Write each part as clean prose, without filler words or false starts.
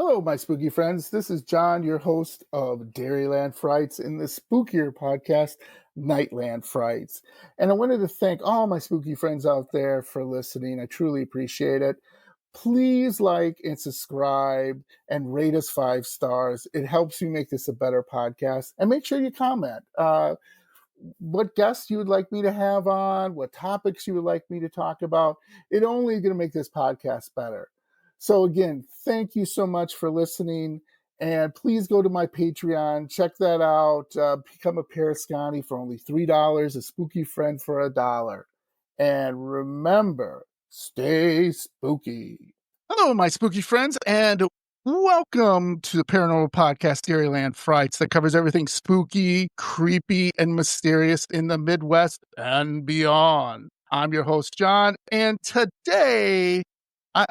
Hello, my spooky friends. This is John, your host of Dairyland Frights in the spookier podcast, Nightland Frights. And I wanted to thank all my spooky friends out there for listening. I truly appreciate it. Please like and subscribe and rate us 5 stars. It helps me make this a better podcast. And make sure you comment what guests you would like me to have on, what topics you would like me to talk about. It's only going to make this podcast better. So again, thank you so much for listening. And please go to my Patreon. Check that out. Become a Parascani for only $3, a spooky friend for $1. And remember, stay spooky. Hello, my spooky friends, and welcome to the Paranormal Podcast, Dairyland Frights, that covers everything spooky, creepy, and mysterious in the Midwest and beyond. I'm your host, John, and today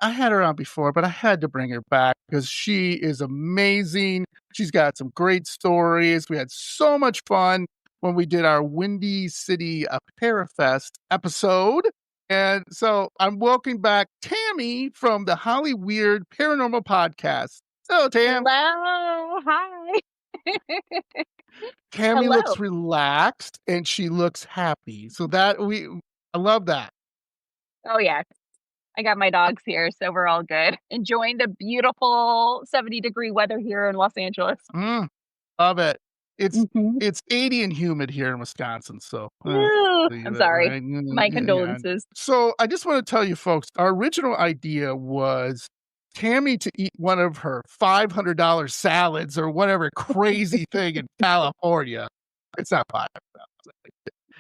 I had her on before, but I had to bring her back because she is amazing. She's got some great stories. We had so much fun when we did our Windy City ParaFest episode. And so I'm welcoming back Tammie from the Hollyweird Paranormal Podcast. Hello, Tam. Hello. Hi. Tammie looks relaxed and she looks happy. So I love that. Oh, yeah. I got my dogs here, so we're all good. Enjoying the beautiful 70-degree weather here in Los Angeles. Love it. It's 80 and humid here in Wisconsin, so I'm sorry. Right? My condolences. So I just want to tell you folks, our original idea was Tammie to eat one of her $500 salads or whatever crazy thing in California. It's not $500.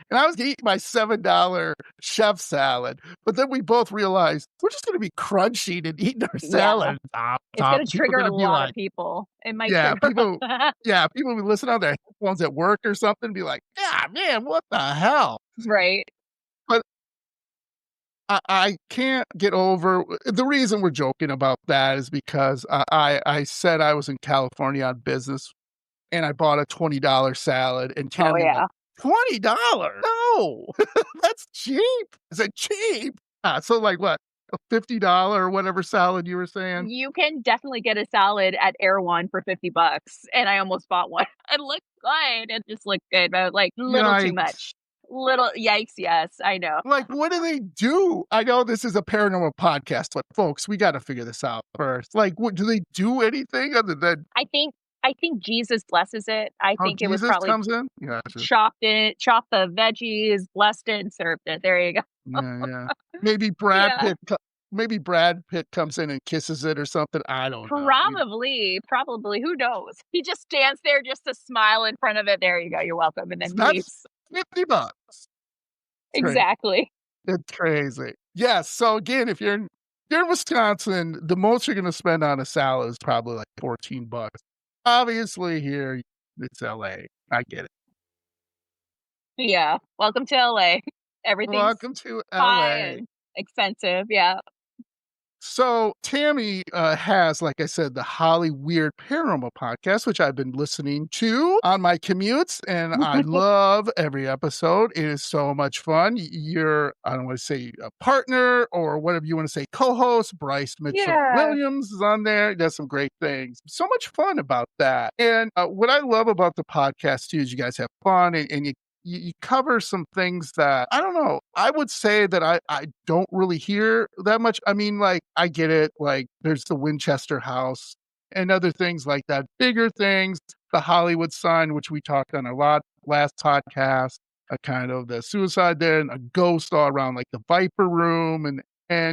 And I was going to eat my $7 chef salad. But then we both realized we're just going to be crunching and eating our salad. Yeah. It's going to trigger a lot of people. It might trigger people who listen on their headphones at work or something be like, yeah, man, what the hell? Right. But I can't get over the reason we're joking about that is because I said I was in California on business and I bought a $20 salad and Tammie $20? No, that's cheap. Is it cheap? So like what? A $50 or whatever salad you were saying? You can definitely get a salad at Air One for $50. And I almost bought one. It looked good. It just looked good, but like little too much. Little yikes, yes, I know. Like, what do they do? I know this is a paranormal podcast, but folks, we got to figure this out first. Like, what do they do anything other than? I think Jesus blesses it. I think it was probably comes in? chopped the veggies, blessed it, and served it. There you go. Yeah. Maybe Brad Pitt comes in and kisses it or something. I don't know. Probably. Who knows? He just stands there just to smile in front of it. There you go. You're welcome. And then leaves. $50. Exactly. It's crazy. Yes. So again, if you're in Wisconsin, the most you're going to spend on a salad is probably like $14. Obviously, here it's LA. I get it. Yeah. Welcome to LA. Welcome to LA. Expensive. Yeah. So Tammie has, like I said, the Hollyweird Paranormal Podcast, which I've been listening to on my commutes, and I love every episode. It is so much fun. You're, I don't want to say a partner or whatever you want to say, co-host. Bryce Mitchell-Williams is on there. He does some great things. So much fun about that. And what I love about the podcast, too, is you guys have fun and you cover some things that, I don't know, I would say that I don't really hear that much. I mean, like, I get it. Like, there's the Winchester House and other things like that. Bigger things, the Hollywood sign, which we talked on a lot last podcast, kind of the suicide there and a ghost all around, like the Viper Room and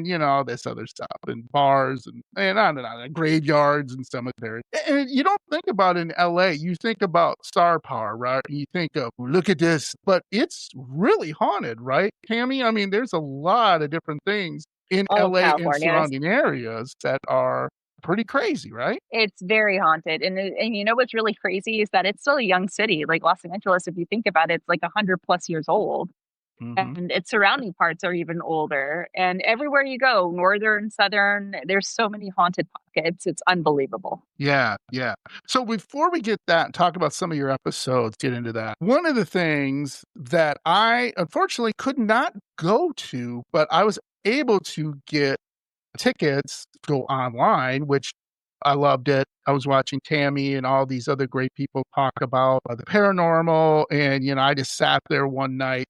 you know, this other stuff and bars and on and on, and graveyards and cemeteries. And you don't think about it in LA. You think about star power, right? You think of, look at this, but it's really haunted, right, Tammie? I mean, there's a lot of different things in LA California and surrounding areas that are pretty crazy, right? It's very haunted. And you know what's really crazy is that it's still a young city. Like Los Angeles, if you think about it, it's like 100+ years old. And its surrounding parts are even older. And everywhere you go, northern, southern, there's so many haunted pockets. It's unbelievable. Yeah. So before we get that and talk about some of your episodes, get into that. One of the things that I unfortunately could not go to, but I was able to get tickets to go online, which I loved it. I was watching Tammie and all these other great people talk about the paranormal. And, I just sat there one night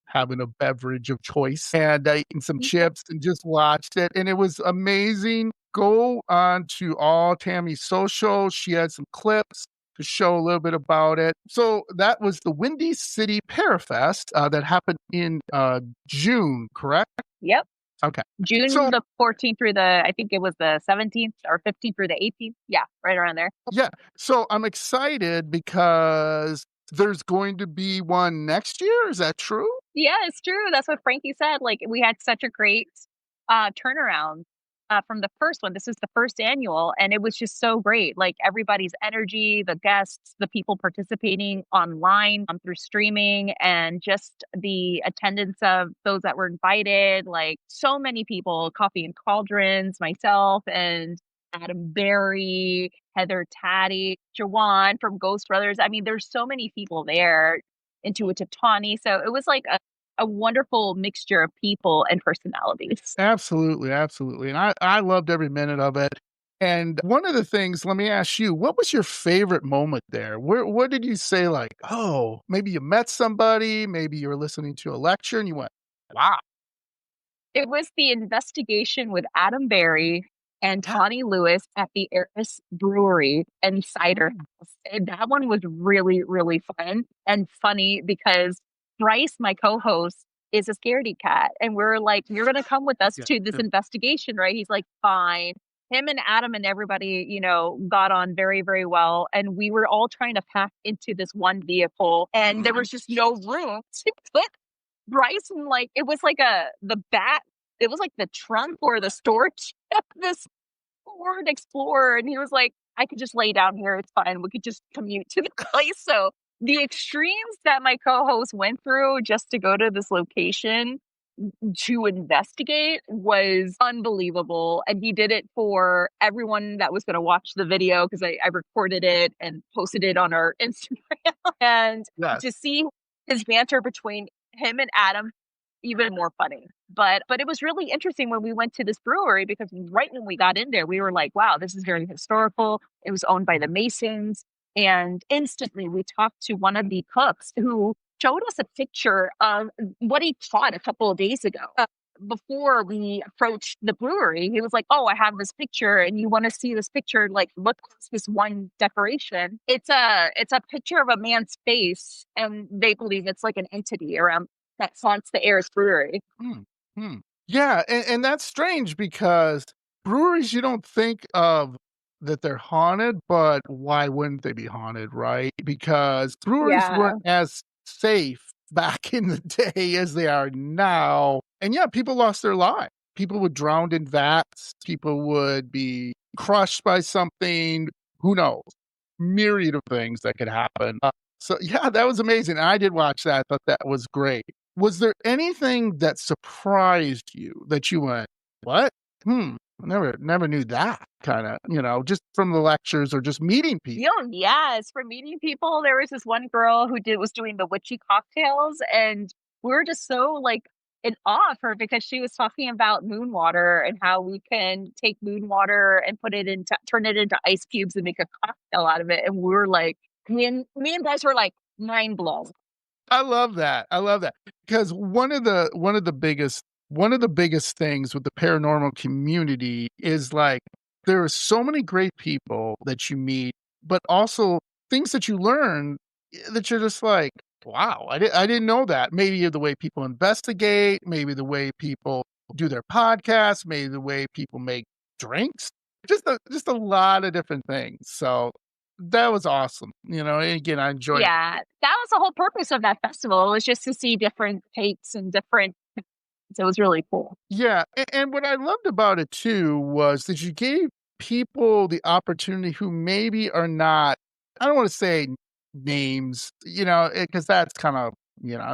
having a beverage of choice and eating some chips and just watched it. And it was amazing. Go on to all Tammie's socials. She had some clips to show a little bit about it. So that was the Windy City ParaFest that happened in June, correct? Yep. Okay. June the 14th through I think it was the 17th or 15th through the 18th. Yeah, right around there. Yeah. So I'm excited because there's going to be one next year. Is that true? Yeah, it's true. That's what Frankie said. Like, we had such a great turnaround from the first one. This is the first annual, and it was just so great. Like, everybody's energy, the guests, the people participating online through streaming, and just the attendance of those that were invited. Like, so many people, Coffee and Cauldrons, myself, and Adam Berry, Heather Taddy, Jawan from Ghost Brothers. I mean, there's so many people there. Intuitive Tawny. So it was like a wonderful mixture of people and personalities. Absolutely, absolutely. And I loved every minute of it. And one of the things, let me ask you, what was your favorite moment there? What did you say, like, oh, maybe you met somebody, maybe you were listening to a lecture and you went, wow. It was the investigation with Adam Berry and Yeah. Tawny Lewis at the Eris Brewery and Cider House. And that one was really, really fun and funny because Bryce, my co-host, is a scaredy cat. And we're like, you're going to come with us Yeah. to this investigation, right? He's like, fine. Him and Adam and everybody, got on very, very well. And we were all trying to pack into this one vehicle, and there was just no room to put Bryce. And like, it was like it was like the trunk or the storage of this Ford Explorer. And he was like, I could just lay down here. It's fine. We could just commute to the place. So the extremes that my co-host went through just to go to this location to investigate was unbelievable. And he did it for everyone that was going to watch the video, because I recorded it and posted it on our Instagram. And to see his banter between him and Adam, even more funny. But it was really interesting when we went to this brewery, because right when we got in there, we were like, wow, this is very historical. It was owned by the Masons. And instantly we talked to one of the cooks who showed us a picture of what he caught a couple of days ago. Before we approached the brewery, he was like, oh, I have this picture, and you want to see this picture? Like, look at this one decoration. It's a picture of a man's face, and they believe it's like an entity around that haunts the Eris Brewery. Yeah, and that's strange because breweries, you don't think of that they're haunted, but why wouldn't they be haunted, right? Because breweries weren't as safe back in the day as they are now. And yeah, people lost their lives. People would drown in vats. People would be crushed by something. Who knows? Myriad of things that could happen. So yeah, that was amazing. I did watch that. I thought that was great. Was there anything that surprised you that you went, what? I never knew that, kind of, just from the lectures or just meeting people. Yes. For meeting people, there was this one girl who was doing the witchy cocktails, and we were just so like in awe of her, because she was talking about moon water and how we can take moon water and turn it into ice cubes and make a cocktail out of it. And we were like, me and guys were like mind blown. I love that. Because one of the biggest things with the paranormal community is, like, there are so many great people that you meet, but also things that you learn that you're just like, wow, I didn't know that. Maybe the way people investigate, maybe the way people do their podcasts, maybe the way people make drinks, just a lot of different things. So that was awesome. And again, I enjoyed it. Yeah, that was the whole purpose of that festival, was just to see different takes and different. So it was really cool. Yeah, and what I loved about it too was that you gave people the opportunity who maybe are not, I don't want to say names, because that's kind of,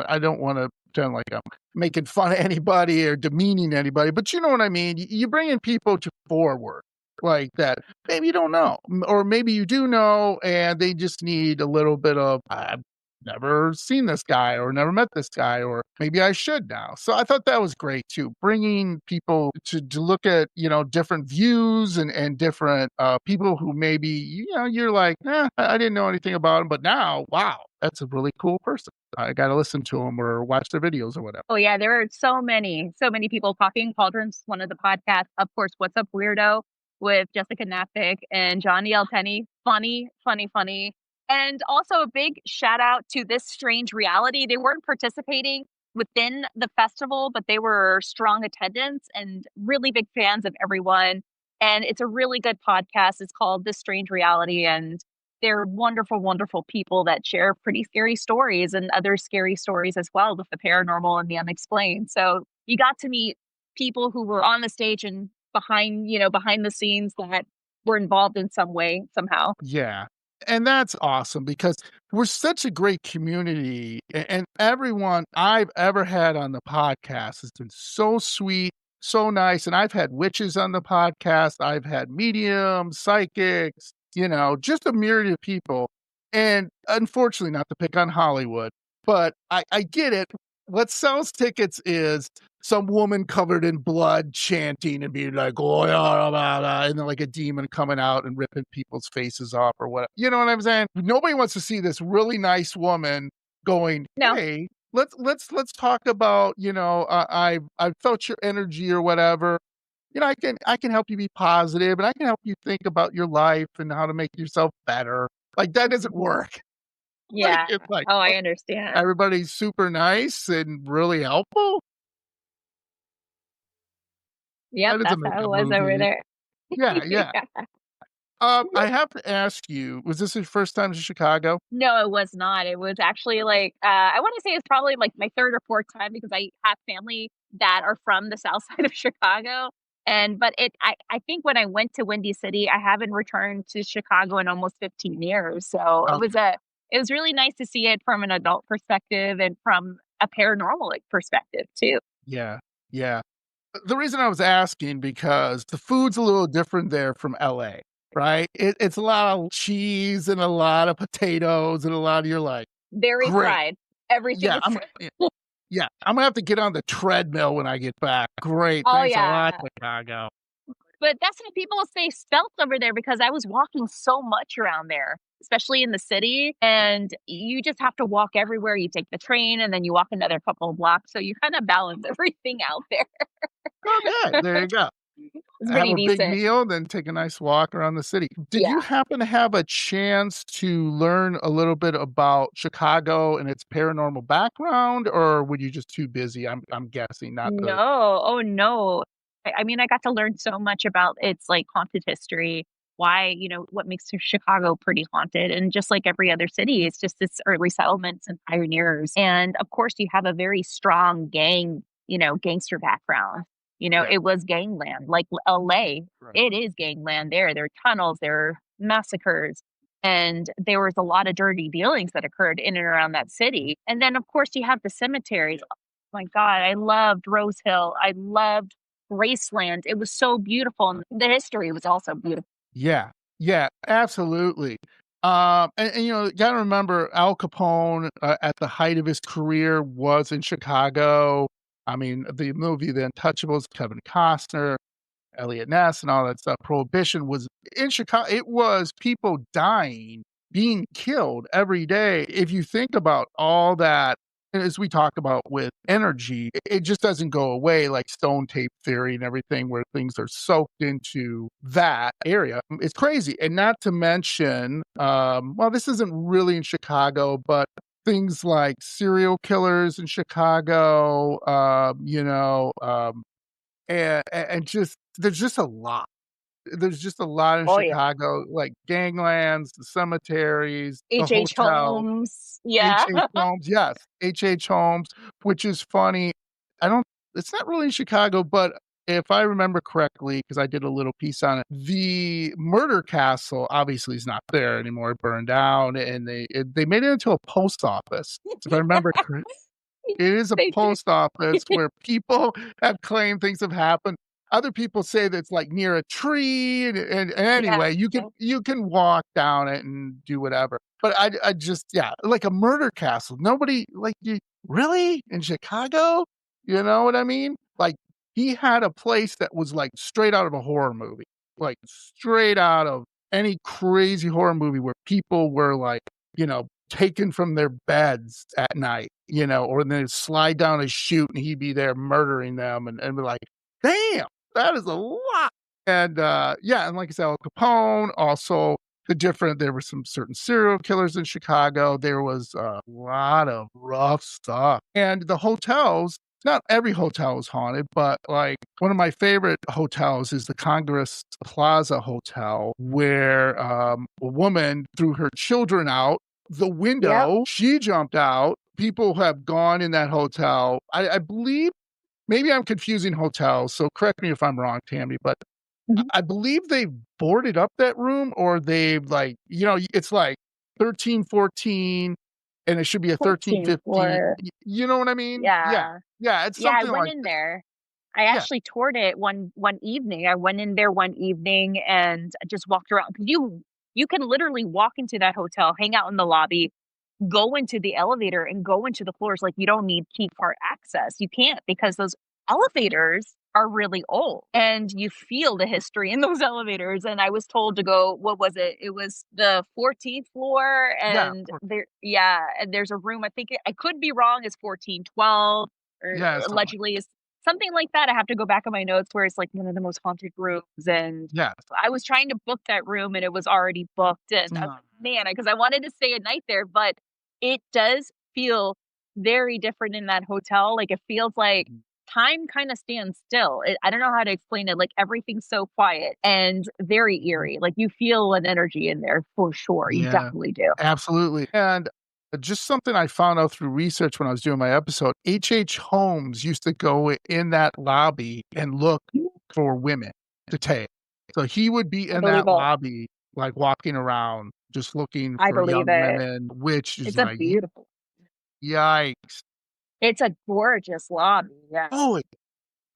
I don't want to pretend like I'm making fun of anybody or demeaning anybody, but you know what I mean? You bring in people to forward like that. Maybe you don't know, or maybe you do know, and they just need a little bit of never seen this guy or never met this guy, or maybe I should now. So I thought that was great too, bringing people to look at, different views and different people who maybe, you're like, I didn't know anything about him, but now, wow, that's a really cool person. I got to listen to him or watch their videos or whatever. Oh yeah, there are so many people talking. Cauldron's one of the podcasts. Of course, What's Up Weirdo with Jessica Knappick and Johnny L. Tenney. Funny, funny, funny. And also a big shout out to This Strange Reality. They weren't participating within the festival, but they were strong attendance and really big fans of everyone. And it's a really good podcast. It's called This Strange Reality. And they're wonderful, wonderful people that share pretty scary stories and other scary stories as well with the paranormal and the unexplained. So you got to meet people who were on the stage and behind the scenes that were involved in some way, somehow. Yeah. And that's awesome because we're such a great community, and everyone I've ever had on the podcast has been so sweet, so nice. And I've had witches on the podcast. I've had mediums, psychics, just a myriad of people. And unfortunately, not to pick on Hollywood, but I get it. What sells tickets is some woman covered in blood chanting and being like, oh, yeah, blah, blah, and then like a demon coming out and ripping people's faces off or whatever. You know what I'm saying? Nobody wants to see this really nice woman going, No. hey, let's talk about, I felt your energy or whatever. I can help you be positive, and I can help you think about your life and how to make yourself better. Like, that doesn't work. Yeah. It's like, I understand. everybody's super nice and really helpful. Yep, that's how it was over there. Yeah. Yeah. I have to ask you, was this your first time to Chicago? No, it was not. It was actually like, I want to say it's probably like my third or fourth time because I have family that are from the south side of Chicago. I think when I went to Windy City, I haven't returned to Chicago in almost 15 years. So it was really nice to see it from an adult perspective and from a paranormal perspective too. Yeah. The reason I was asking, because the food's a little different there from LA, right? It's a lot of cheese and a lot of potatoes and a lot of, you're like, Very great. fried. Everything Yeah, is fried. I'm gonna have to get on the treadmill when I get back. Great, Oh thanks a yeah. lot, Chicago. But that's what people say felt over there because I was walking so much around there, especially in the city. And you just have to walk everywhere. You take the train and then you walk another couple of blocks. So you kind of balance everything out there. Okay, there you go. It's Have pretty a big decent. meal, then take a nice walk around the city. Did Yeah. you happen to have a chance to learn a little bit about Chicago and its paranormal background, or were you just too busy? I'm guessing not to. No. Oh, no. I mean, I got to learn so much about its like haunted history, why, what makes Chicago pretty haunted. And just like every other city, it's just its early settlements and pioneers. And of course, you have a very strong gangster background. Yeah. It was gangland, like LA. Right. It is gangland there. There are tunnels, there are massacres. And there was a lot of dirty dealings that occurred in and around that city. And then, of course, you have the cemeteries. Oh my God, I loved Rose Hill. I loved Graceland. It was so beautiful. And the history was also beautiful. Yeah, absolutely. And you gotta remember Al Capone at the height of his career was in Chicago. I mean, the movie The Untouchables, Kevin Costner, Elliot Ness, and all that stuff. Prohibition was in Chicago. It was people dying, being killed every day. If you think about all that, as we talk about with energy, it just doesn't go away, like stone tape theory and everything, where things are soaked into that area. It's crazy. And not to mention, well, this isn't really in Chicago, but things like serial killers in Chicago, and just there's just a lot. There's just a lot in Oh, yeah. Chicago, like ganglands, the cemeteries, the H.H. hotel. Holmes. Yeah. H.H. Holmes, yes, H.H. Holmes, which is funny. It's not really in Chicago, but if I remember correctly, because I did a little piece on it, the murder castle obviously is not there anymore. It burned down, and they made it into a post office. If I remember correctly. It is a They did. post office where people have claimed things have happened. other people say that it's like near a tree, and anyway, you can walk down it and do whatever. But I just like a murder castle. Nobody like you really in Chicago. You know what I mean? Like he had a place that was like straight out of a horror movie, like straight out of any crazy horror movie where people were like, taken from their beds at night, or then slide down a chute and he'd be there murdering them and be like, damn, that is a lot. And and like I said, Al Capone, also there were some certain serial killers in Chicago. There was a lot of rough stuff. And the hotels, not every hotel is haunted, but like one of my favorite hotels is the Congress Plaza Hotel, where a woman threw her children out the window. Yep. She jumped out. People have gone in that hotel. I believe, maybe I'm confusing hotels, so correct me if I'm wrong, Tammie, but I believe they've boarded up that room, or they've like, it's like 13, 14, and it should be a 13, 15. You know what I mean? Yeah. Yeah. It's something I went in there. I actually toured it one evening. I went in there one evening and just walked around. You can literally walk into that hotel, hang out in the lobby, go into the elevator and go into the floors. Like you don't need key card access. You can't, because those elevators are really old and you feel the history in those elevators. And I was told to go, what was it? It was the 14th floor. And and there's a room, I think I could be wrong, is 1412 or allegedly is something like that. I have to go back on my notes where it's like one of the most haunted rooms. And I was trying to book that room and it was already booked. And because I wanted to stay a night there, but it does feel very different in that hotel. Like it feels like time kind of stands still. I don't know how to explain it. Like everything's so quiet and very eerie. Like you feel an energy in there for sure. You definitely do. Absolutely. And just something I found out through research when I was doing my episode, H.H. Holmes used to go in that lobby and look for women to take. So he would be in that lobby, like walking around, just looking for young women, which is like beautiful. Yikes. It's a gorgeous lobby. Yeah. Oh,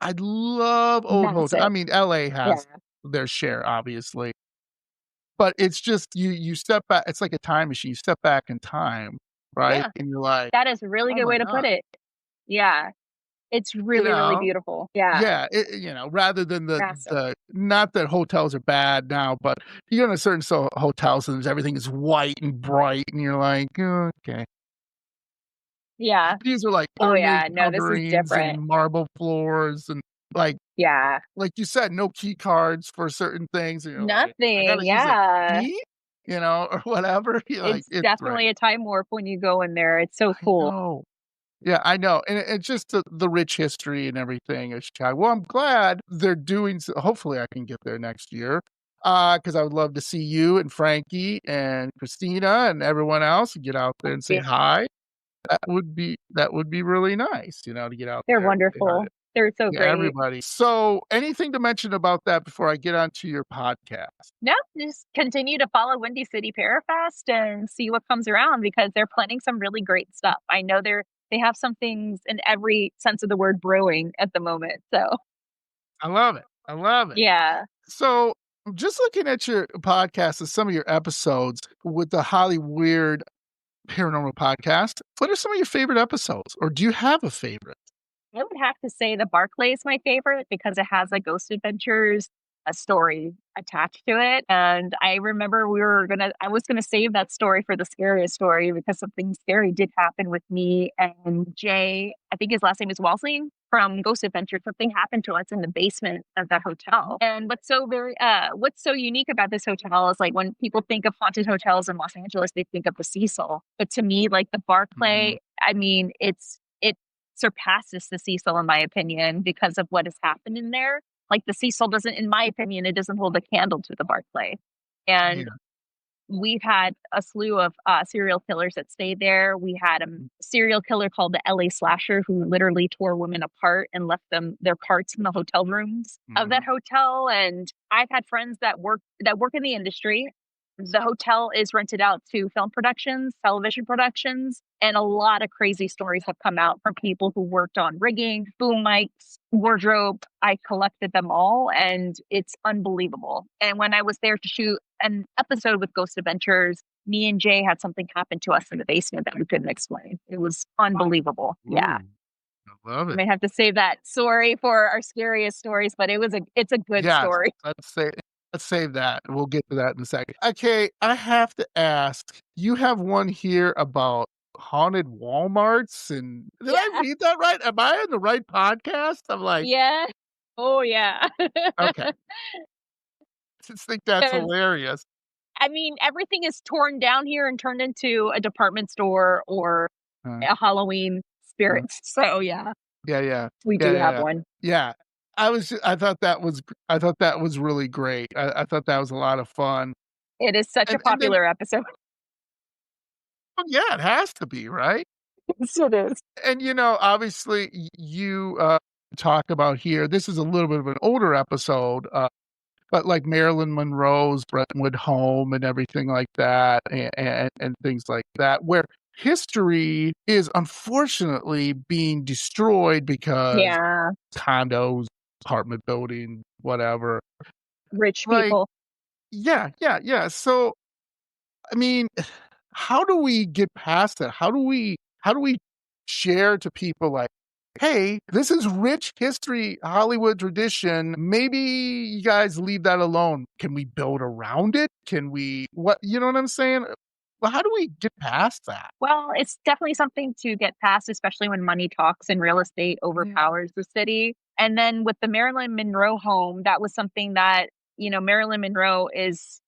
I love old hotels. I mean, LA has their share, obviously. But it's just you step back. It's like a time machine. You step back in time, right? Yeah. And you're like, that is a really good way to put it. Yeah. It's really, really beautiful. Yeah. Yeah. Rather than the not that hotels are bad now, but you go to certain hotels and everything is white and bright, and you're like, oh, okay. Yeah. These are like ornate coverings and marble floors and like you said, no key cards for certain things. And nothing. Like, use a key, or whatever. It's definitely a time warp when you go in there. It's so cool. Yeah, I know. And it's just the rich history and everything of Chicago. Well, I'm glad they're doing so. Hopefully I can get there next year. Because I would love to see you and Frankie and Christina and everyone else and get out there and say hi. That would be really nice, to get out there. They're wonderful. They're so great. Everybody. So anything to mention about that before I get onto your podcast? No, just continue to follow Windy City ParaFest and see what comes around, because they're planning some really great stuff. I know they have some things in every sense of the word brewing at the moment. So I love it. Yeah. So just looking at your podcast and some of your episodes with the Hollyweird Paranormal Podcast, what are some of your favorite episodes, or do you have a favorite? I would have to say the Barclay is my favorite because it has a Ghost Adventures, a story attached to it. And I remember I was gonna save that story for the scariest story because something scary did happen with me and Jay. I think his last name is Walsing from Ghost Adventures. Something happened to us in the basement of that hotel. And what's so unique about this hotel is like when people think of haunted hotels in Los Angeles, they think of the Cecil. But to me, like the Barclay, I mean, it surpasses the Cecil in my opinion because of what has happened in there. Like the Cecil doesn't, in my opinion, it doesn't hold a candle to the Barclay. And we've had a slew of serial killers that stayed there. We had a serial killer called the LA Slasher who literally tore women apart and left them their parts in the hotel rooms of that hotel. And I've had friends that work in the industry The hotel is rented out to film productions, television productions, and a lot of crazy stories have come out from people who worked on rigging, boom mics, wardrobe. I collected them all, and it's unbelievable. And when I was there to shoot an episode with Ghost Adventures, me and Jay had something happen to us in the basement that we couldn't explain. It was unbelievable. Yeah. I love I it. may have to save that story for our scariest stories, but it's a good Yes, story. let's save that. We'll get to that in a second. Okay, I have to ask, you have one here about haunted Walmarts, and did I Yeah. read that right? Am I on the right podcast? I'm like, Yeah. Oh yeah. okay, just think that's Because hilarious. I mean, everything is torn down here and turned into a department store or Uh, a Halloween uh, spirits. So yeah, yeah, yeah, we yeah, do yeah, have yeah. one. Yeah, I thought that was really great. I thought that was a lot of fun, It is such a and then popular episode. oh, yeah, it has to be, right? Yes, it is. And, obviously, you, talk about here this is a little bit of an older episode, but, like, Marilyn Monroe's Brentwood home and everything like that, and things like that, where history is unfortunately being destroyed because Yeah, condos, apartment building, whatever. rich Like, people. yeah, yeah, yeah. So, I mean, how do we get past that? How do we share to people like, "Hey, this is rich history, Hollywood tradition. Maybe you guys leave that alone. Can we build around it? Can we what you know what I'm saying? Well, how do we get past that?" Well, it's definitely something to get past, especially when money talks and real estate Yeah. overpowers the city. And then with the Marilyn Monroe home, that was something that, Marilyn Monroe is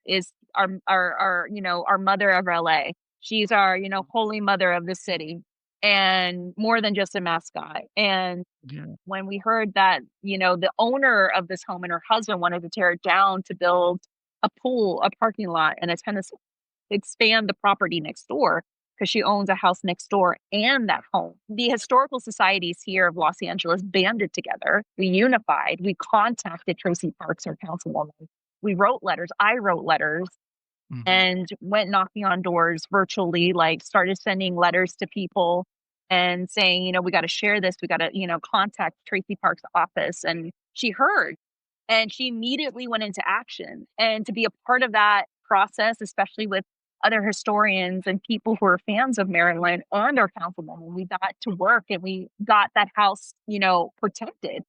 our our mother of LA. She's our, holy mother of the city and more than just a mascot. And Yeah. when we heard that, the owner of this home and her husband wanted to tear it down to build a pool, a parking lot, and a tennis expand the property next door because she owns a house next door and that home. The historical societies here of Los Angeles banded together. We unified. We contacted Tracy Parks, our councilwoman. We wrote letters. I wrote letters Mhm. and went knocking on doors virtually, like started sending letters to people and saying, we got to share this. We got to, contact Tracy Parks' office. And she heard and she immediately went into action. And to be a part of that process, especially with other historians and people who are fans of Maryland and our councilwoman, we got to work and we got that house, protected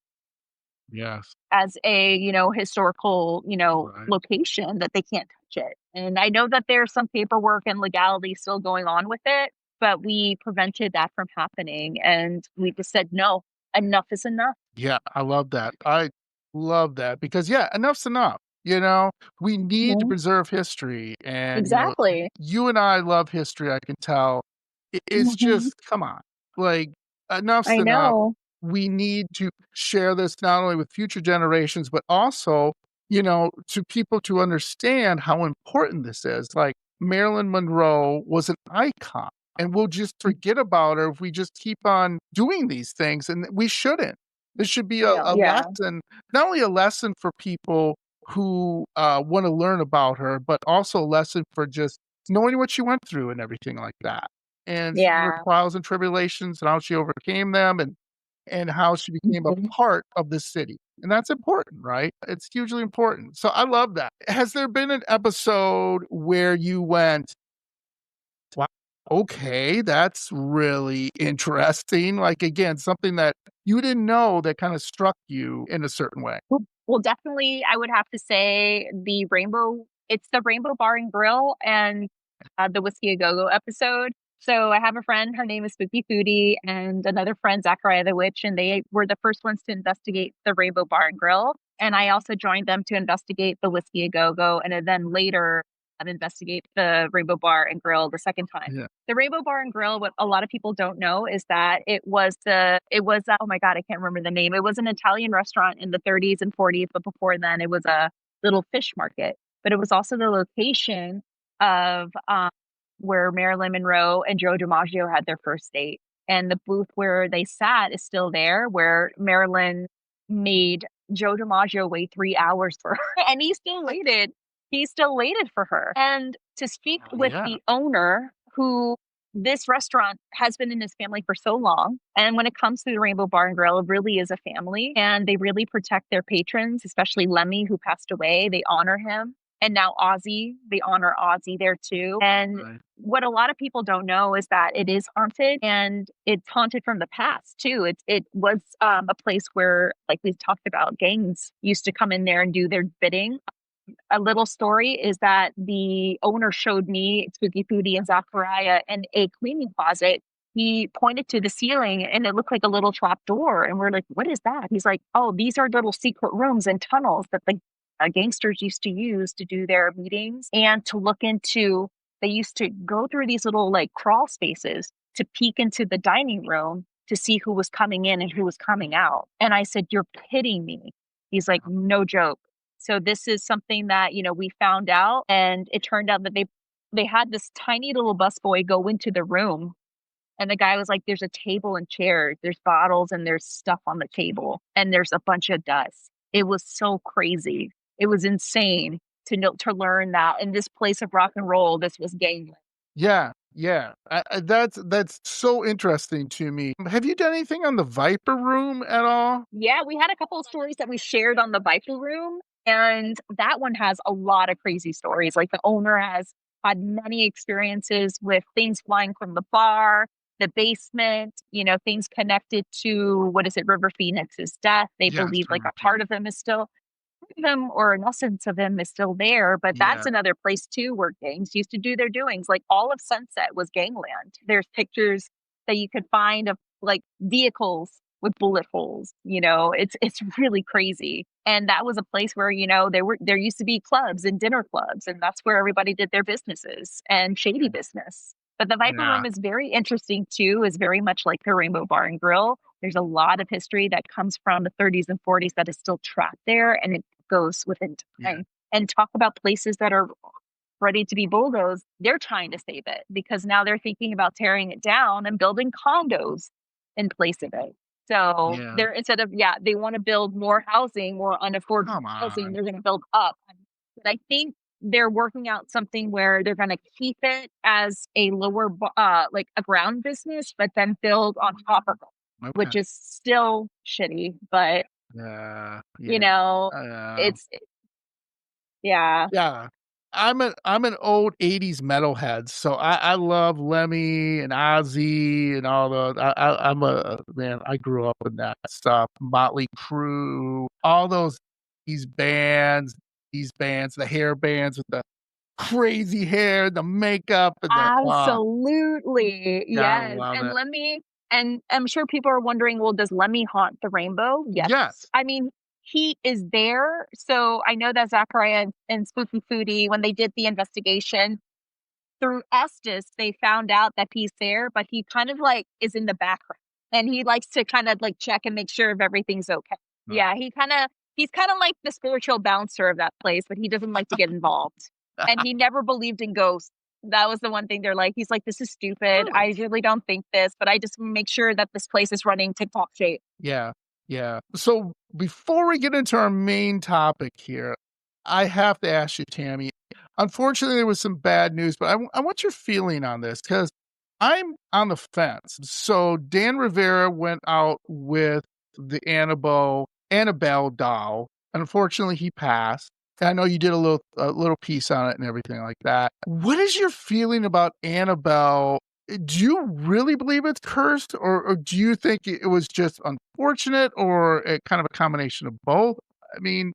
Yes. as a, historical, Right. location that they can't touch it. And I know that there's some paperwork and legality still going on with it, but we prevented that from happening. And we just said, no, enough is enough. Yeah, I love that. I love that because, yeah, enough's enough. We need to Mhm. preserve history, and Exactly. you and I love history. I can tell. It's Mhm. just come on, like enough's I enough. know. We need to share this not only with future generations, but also, to people to understand how important this is. Like Marilyn Monroe was an icon, and we'll just forget about her if we just keep on doing these things, and we shouldn't. This should be a, No, a yeah. lesson, not only a lesson for people who want to learn about her, but also a lesson for just knowing what she went through and everything like that, and her Yeah. trials and tribulations and how she overcame them, and how she became a Mhm. part of the city. And that's important, right? It's hugely important. So I love that. Has there been an episode where you went, wow, okay, that's really interesting? Like, again, something that you didn't know that kind of struck you in a certain way. Well, definitely, I would have to say it's the Rainbow Bar and Grill and, the Whiskey A Go-Go episode. So I have a friend, her name is Spooky Foodie, and another friend, Zachariah the Witch, and they were the first ones to investigate the Rainbow Bar and Grill. And I also joined them to investigate the Whiskey A Go-Go, and then later, investigate the Rainbow Bar and Grill the second time. Yeah. The Rainbow Bar and Grill, what a lot of people don't know is that oh my God, I can't remember the name. It was an Italian restaurant in the 30s and 40s, but before then it was a little fish market. But it was also the location of where Marilyn Monroe and Joe DiMaggio had their first date. And the booth where they sat is still there, where Marilyn made Joe DiMaggio wait 3 hours for her, and he still waited. he still waited for her. And to speak with the owner, who this restaurant has been in his family for so long. And when it comes to the Rainbow Bar and Grill, it really is a family, and they really protect their patrons, especially Lemmy, who passed away. They honor him. And now Ozzy, they honor Ozzy there too. And what a lot of people don't know is that it is haunted, and it's haunted from the past too. It was a place where, like we've talked about, gangs used to come in there and do their bidding. A little story is that the owner showed me, Spooky Foodie and Zachariah, in a cleaning closet. He pointed to the ceiling and it looked like a little trap door. And we're like, what is that? He's like, oh, these are little secret rooms and tunnels that the gangsters used to use to do their meetings and to look into. They used to go through these little like crawl spaces to peek into the dining room to see who was coming in and who was coming out. And I said, you're kidding me. He's like, no joke. So this is something that, we found out, and it turned out that they had this tiny little busboy go into the room, and the guy was like, there's a table and chairs, there's bottles and there's stuff on the table, and there's a bunch of dust. It was so crazy. It was insane to learn that in this place of rock and roll, this was gangland. Yeah. That's so interesting to me. Have you done anything on the Viper Room at all? Yeah, we had a couple of stories that we shared on the Viper Room. And that one has a lot of crazy stories. Like the owner has had many experiences with things flying from the bar, the basement, things connected to, River Phoenix's death. They believe like a part of him is still, or an essence of him is still there. But that's another place too where gangs used to do their doings. Like all of Sunset was gangland. There's pictures that you could find of like vehicles with bullet holes. It's really crazy. And that was a place where, there used to be clubs and dinner clubs, and that's where everybody did their businesses and shady business. But the Viper Room is very interesting too, is very much like the Rainbow Bar and Grill. There's a lot of history that comes from the 30s and 40s that is still trapped there, and it goes within time. And talk about places that are ready to be bulldozed. They're trying to save it because now they're thinking about tearing it down and building condos in place of it. So they're they want to build more housing, more unaffordable housing. They're going to build up. But I think they're working out something where they're going to keep it as a lower, like a ground business, but then build on top of it, which is still shitty. But it's I'm an old 80s metalhead, so I love Lemmy and Ozzy and all those. I'm a man, I grew up with that stuff. Motley Crue, all these bands, the hair bands with the crazy hair, the makeup, and absolutely. Yes. And Lemmy, and I'm sure people are wondering, well, does Lemmy haunt the rainbow? Yes. I mean, he is there. So I know that Zachariah and Spooky Foodie, when they did the investigation through Estes, they found out that he's there, but he kind of like is in the background, and he likes to kind of like check and make sure if everything's okay. Yeah, he's kind of like the spiritual bouncer of that place, but he doesn't like to get involved. And he never believed in ghosts. That was the one thing they're like, he's like, this is stupid. I really don't think this, but I just make sure that this place is running tip-top shape. Yeah. So before we get into our main topic here, I have to ask you, Tammie. Unfortunately, there was some bad news, but I want your feeling on this because I'm on the fence. So Dan Rivera went out with the Annabelle doll. Unfortunately, he passed. I know you did a little piece on it and everything like that. What is your feeling about Annabelle? Do you really believe it's cursed, or do you think it was just unfortunate, or a kind of a combination of both? I mean,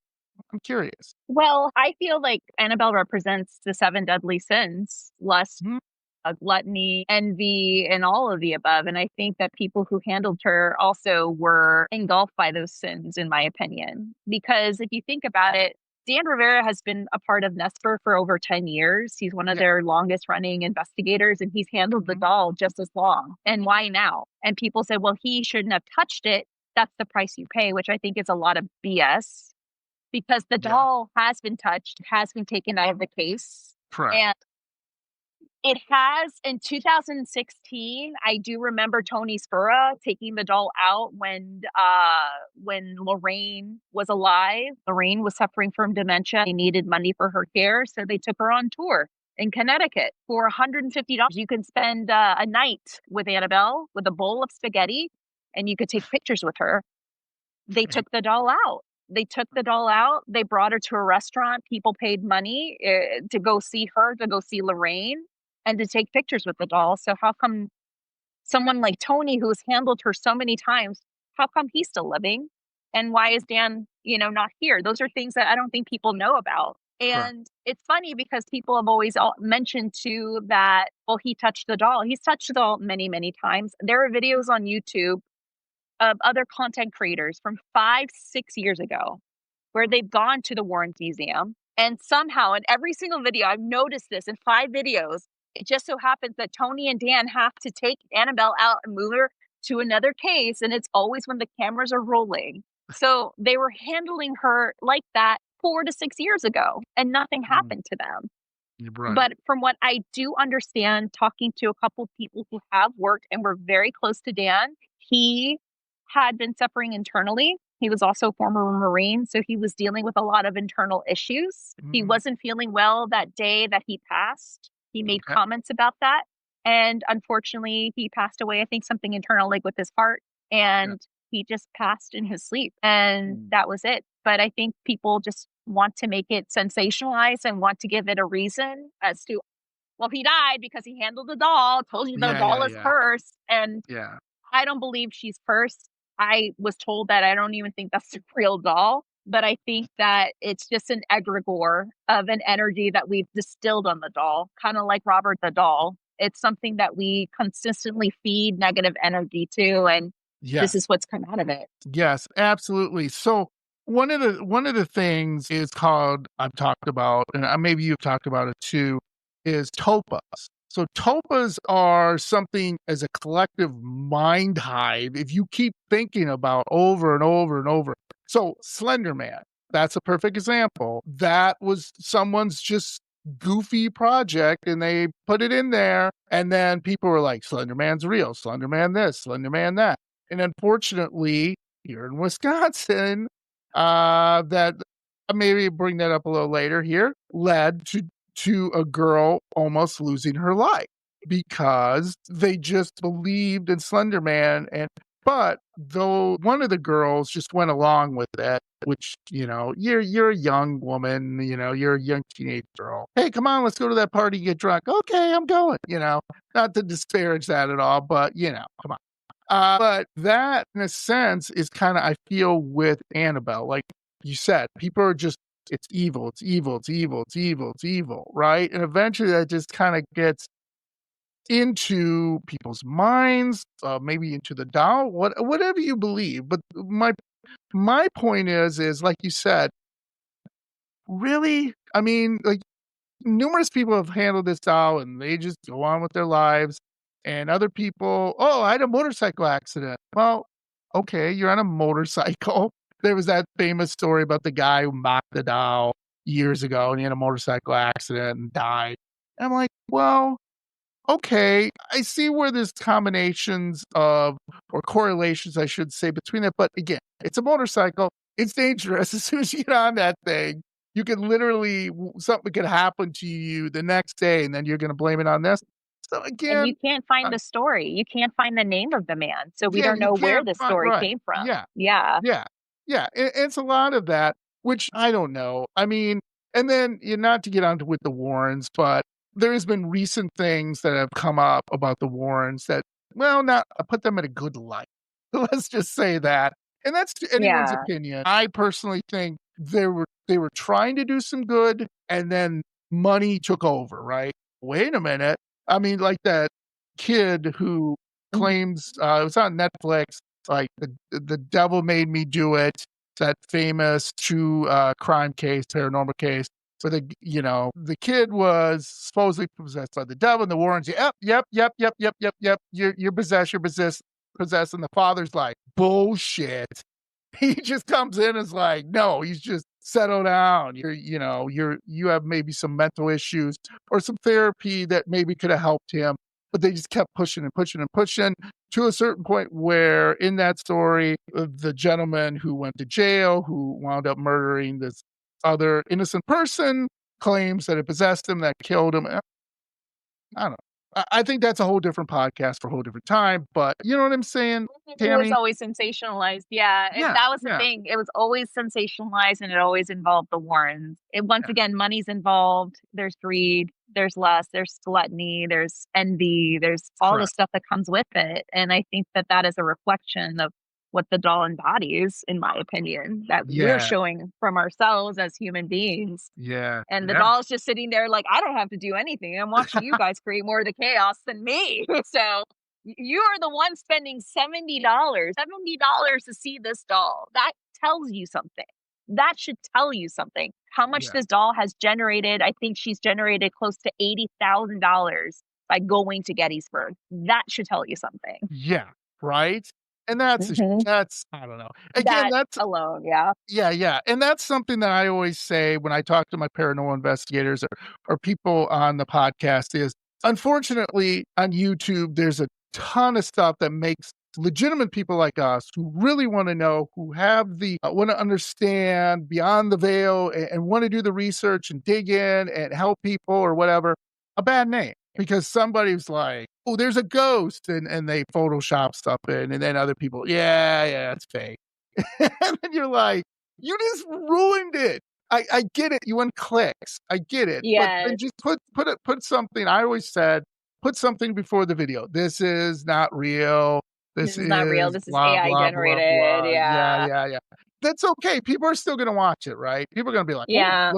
I'm curious. Well, I feel like Annabelle represents the 7 deadly sins: lust, gluttony, envy, and all of the above. And I think that people who handled her also were engulfed by those sins, in my opinion. Because if you think about it, Dan Rivera has been a part of NESPR for over 10 years. He's one of their longest running investigators, and he's handled the doll just as long. And why now? And people say, well, he shouldn't have touched it. That's the price you pay, which I think is a lot of BS, because the doll has been touched, has been taken out of the case. Correct. And It has. In 2016, I do remember Tony Spura taking the doll out when Lorraine was alive. Lorraine was suffering from dementia. They needed money for her care, so they took her on tour in Connecticut for $150. You can spend a night with Annabelle with a bowl of spaghetti, and you could take pictures with her. They took the doll out. They brought her to a restaurant. People paid money to go see her, to go see Lorraine, and to take pictures with the doll. So how come someone like Tony, who's handled her so many times, how come he's still living? And why is Dan, not here? Those are things that I don't think people know about. And It's funny because people have always mentioned too that, well, he touched the doll. He's touched the doll many, many times. There are videos on YouTube of other content creators from 5-6 years ago where they've gone to the Warrens Museum, and somehow in every single video, I've noticed this in 5 videos, it just so happens that Tony and Dan have to take Annabelle out and move her to another case, and it's always when the cameras are rolling. So they were handling her like that 4 to 6 years ago, and nothing happened to them. Right. But from what I do understand, talking to a couple of people who have worked and were very close to Dan, he had been suffering internally. He was also a former Marine, so he was dealing with a lot of internal issues. He wasn't feeling well that day that he passed. He made comments about that. And unfortunately, he passed away, I think something internal, like with his heart. And he just passed in his sleep. And that was it. But I think people just want to make it sensationalized and want to give it a reason as to, well, he died because he handled the doll, told you the doll is cursed. And I don't believe she's cursed. I was told that I don't even think that's a real doll, but I think that it's just an egregore of an energy that we've distilled on the doll, kind of like Robert the doll. It's something that we consistently feed negative energy to, and this is what's come out of it. Yes, absolutely. So one of the things is called, I've talked about, and maybe you've talked about it too, is topas. So topas are something as a collective mind hive if you keep thinking about over and over and over. So Slender Man, that's a perfect example. That was someone's just goofy project and they put it in there, and then people were like, Slender Man's real, Slender Man this, Slender Man that. And unfortunately, here in Wisconsin, that maybe bring that up a little later here, led to a girl almost losing her life because they just believed in Slender Man. But though one of the girls just went along with it, which, you're a young woman, you're a young teenage girl. Hey, come on, let's go to that party, get drunk. Okay, I'm going, not to disparage that at all, but, come on. But that, in a sense, is kind of, I feel, with Annabelle. Like you said, people are just, it's evil, it's evil, it's evil, it's evil, it's evil, right? And eventually that just kind of gets into people's minds, maybe into the doll, whatever you believe. But my point is like you said, really, I mean, like numerous people have handled this doll and they just go on with their lives. And other people, I had a motorcycle accident. Well, okay, you're on a motorcycle. There was that famous story about the guy who mocked the doll years ago and he had a motorcycle accident and died. And I'm like, well, okay, I see where there's combinations of, or correlations, I should say, between that. But again, it's a motorcycle. It's dangerous. As soon as you get on that thing, you could literally, something could happen to you the next day and then you're going to blame it on this. So again, and you can't find the story. You can't find the name of the man. So we don't know where the story came from. Yeah. It's a lot of that, which I don't know. I mean, and then not to get onto with the Warrens, but there has been recent things that have come up about the Warrens that, well, not put them in a good light. Let's just say that. And that's anyone's opinion. I personally think they were trying to do some good and then money took over, right? Wait a minute. I mean, like that kid who claims, it was on Netflix, like the devil made me do it, that famous true crime case, paranormal case, where the kid was supposedly possessed by the devil, and the Warrens, yep, you're possessed, and the father's like, bullshit. He just comes in and is like, no, he's just settle down. You have maybe some mental issues or some therapy that maybe could have helped him, but they just kept pushing and pushing and pushing to a certain point where in that story, the gentleman who went to jail, who wound up murdering this other innocent person, claims that it possessed him, that killed him. I don't know. I think that's a whole different podcast for a whole different time, but you know what I'm saying, It was Tammie? always sensationalized. Yeah. And Yeah, that was the yeah, thing. It was always sensationalized and it always involved the Warrens. Once again, money's involved. There's greed, there's lust, there's gluttony, there's envy, there's all the correct. stuff that comes with it. And I think that that is a reflection of what the doll embodies, in my opinion, that we're Yeah, showing from ourselves as human beings. yeah, And the yeah. doll's just sitting there like, I don't have to do anything. I'm watching you guys create more of the chaos than me. So you are the one spending $70 to see this doll. That tells you something. That should tell you something. How much Yeah. this doll has generated. I think she's generated close to $80,000 by going to Gettysburg. That should tell you something. Yeah, right? And that's Mhm. I don't know. Again, That that's alone, yeah. yeah, and that's something that I always say when I talk to my paranormal investigators or people on the podcast is, unfortunately, on YouTube, there's a ton of stuff that makes legitimate people like us who really wanna know, who have the wanna understand beyond the veil and wanna do the research and dig in and help people or whatever, a bad name. Because somebody's like, "Oh, there's a ghost," and they Photoshop stuff in, and then other people, "Yeah, it's fake." And then you're like, "You just ruined it." I get it, you want clicks, I get it, but then Yes. just put something. I always said, "Put something before the video. This is not real. This This is not real. is This is blah, AI blah, blah, generated. blah." Yeah, Yeah. yeah, yeah. That's okay, people are still gonna watch it, right? People are gonna be like, "Oh, Yeah.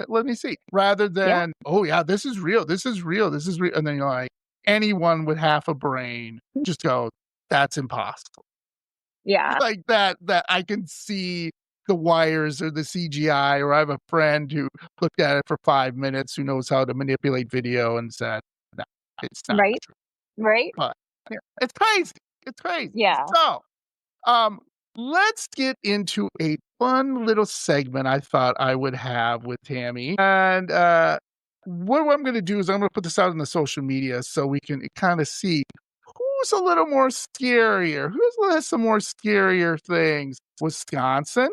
let me see," rather Yeah. than, "Oh, yeah, this is real, this is real, this is real," and then you're like, anyone with half a brain just go, "That's impossible." Yeah. Like that I can see the wires or the CGI, or I have a friend who looked at it for 5 minutes who knows how to manipulate video and said, "No, it's not Right. true." Right. But, yeah, it's crazy, it's crazy. Yeah. So, um, let's get into a fun little segment I thought I would have with Tammie, and, what I'm gonna do is I'm gonna put this out on the social media so we can kinda see who's a little more scarier, who's has some more scarier things, Wisconsin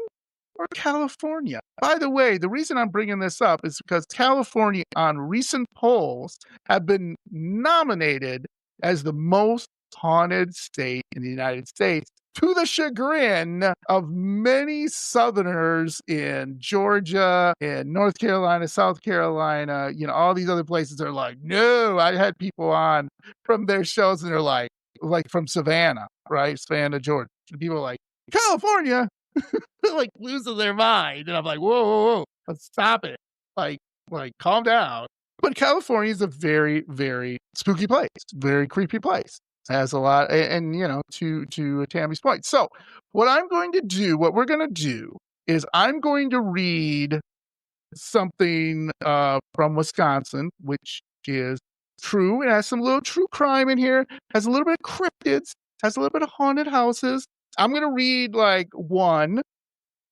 or California? By the way, the reason I'm bringing this up is because California, on recent polls, have been nominated as the most haunted state in the United States, to the chagrin of many Southerners in Georgia, in North Carolina, South Carolina, all these other places are like, "No." I had people on from their shows and they're like from Savannah, right? Savannah, Georgia. And people are like, "California?" They're like losing their mind. And I'm like, "Whoa, whoa, whoa, let's stop it. Like, calm down." But California is a very, very spooky place, very creepy place. Has a lot, and to Tammie's point. So, what we're gonna do is I'm going to read something from Wisconsin, which is true. It has some little true crime in here, has a little bit of cryptids, has a little bit of haunted houses. I'm gonna read like one,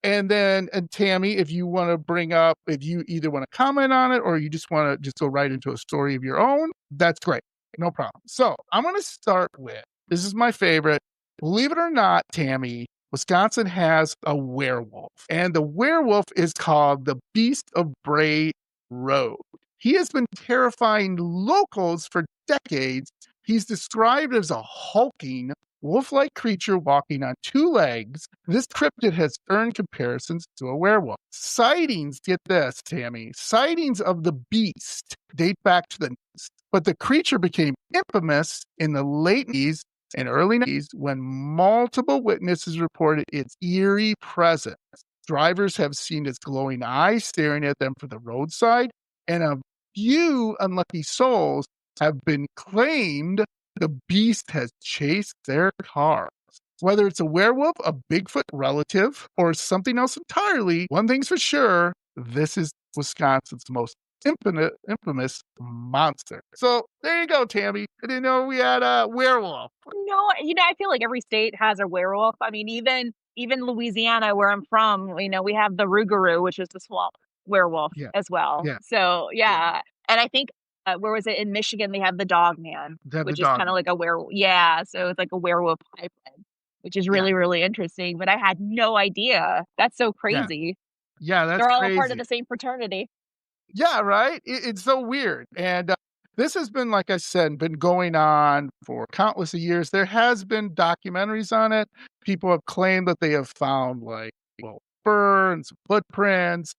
and then Tammie, if you want to if you either want to comment on it or you just want to just go right into a story of your own, that's great. No problem. So I'm going to start with, this is my favorite. Believe it or not, Tammie, Wisconsin has a werewolf, and the werewolf is called the Beast of Bray Road. He has been terrifying locals for decades. He's described as a hulking, wolf-like creature walking on two legs. This cryptid has earned comparisons to a werewolf. Sightings, get this, Tammie, sightings of the beast date back to but the creature became infamous in the late 80s and early 90s when multiple witnesses reported its eerie presence. Drivers have seen its glowing eyes staring at them from the roadside, and a few unlucky souls have been claimed the beast has chased their cars. Whether it's a werewolf, a Bigfoot relative, or something else entirely, one thing's for sure, this is Wisconsin's most infamous monster. So there you go, Tammie. I didn't know we had a werewolf. No, I feel like every state has a werewolf. I mean, even even Louisiana, where I'm from, you know, we have the Rougarou, which is the swamp werewolf as well. Yeah. So yeah. And I think where was it in Michigan? They have the Dog Man, They have the which is dog. kind of like a werewolf. Yeah, so it's like a werewolf hybrid, which is really really interesting. But I had no idea. That's so crazy. Yeah, that's They're all a part of crazy. the same fraternity. Yeah, right? It's so weird, and, this has been, like I said, been going on for countless of years. There has been documentaries on it. People have claimed that they have found, like, well, burns, footprints.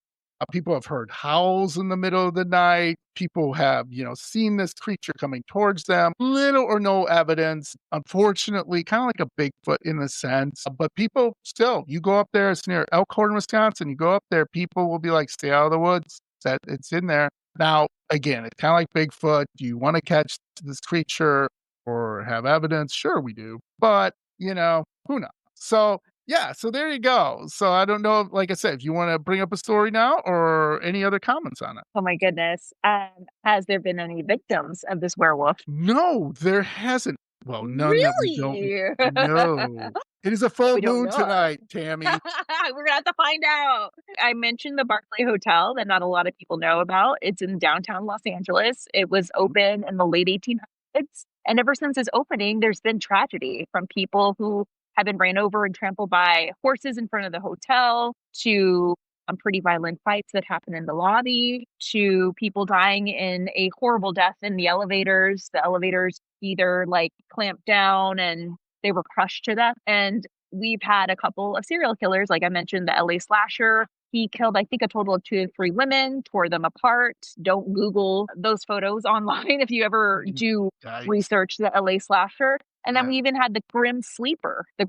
People have heard howls in the middle of the night. People have, seen this creature coming towards them. Little or no evidence, unfortunately, kinda like a Bigfoot in a sense, but people still, you go up there, it's near Elkhorn, Wisconsin, you go up there, people will be like, "Stay out of the woods." That it's in there. Now, again, it's kinda like Bigfoot. Do you wanna catch this creature or have evidence? Sure, we do. But, who knows? So, yeah, so there you go. So I don't know, like I said, if you wanna bring up a story now or any other comments on it. Oh my goodness. Has there been any victims of this werewolf? No, there hasn't. Well, none that we don't Really? know. It is a full We don't moon know. tonight, Tammie. We're gonna have to find out. I mentioned the Barclay Hotel that not a lot of people know about. It's in downtown Los Angeles. It was open in the late 1800s. And ever since its opening, there's been tragedy from people who have been ran over and trampled by horses in front of the hotel to pretty violent fights that happen in the lobby to people dying in a horrible death in the elevators. The elevators either like clamped down and they were crushed to death. And we've had a couple of serial killers, like I mentioned, the LA slasher. He killed, I think, a total of 2 to 3 women, tore them apart. Don't Google those photos online if you ever do Yikes. research the LA slasher. And then we even had the Grim Sleeper in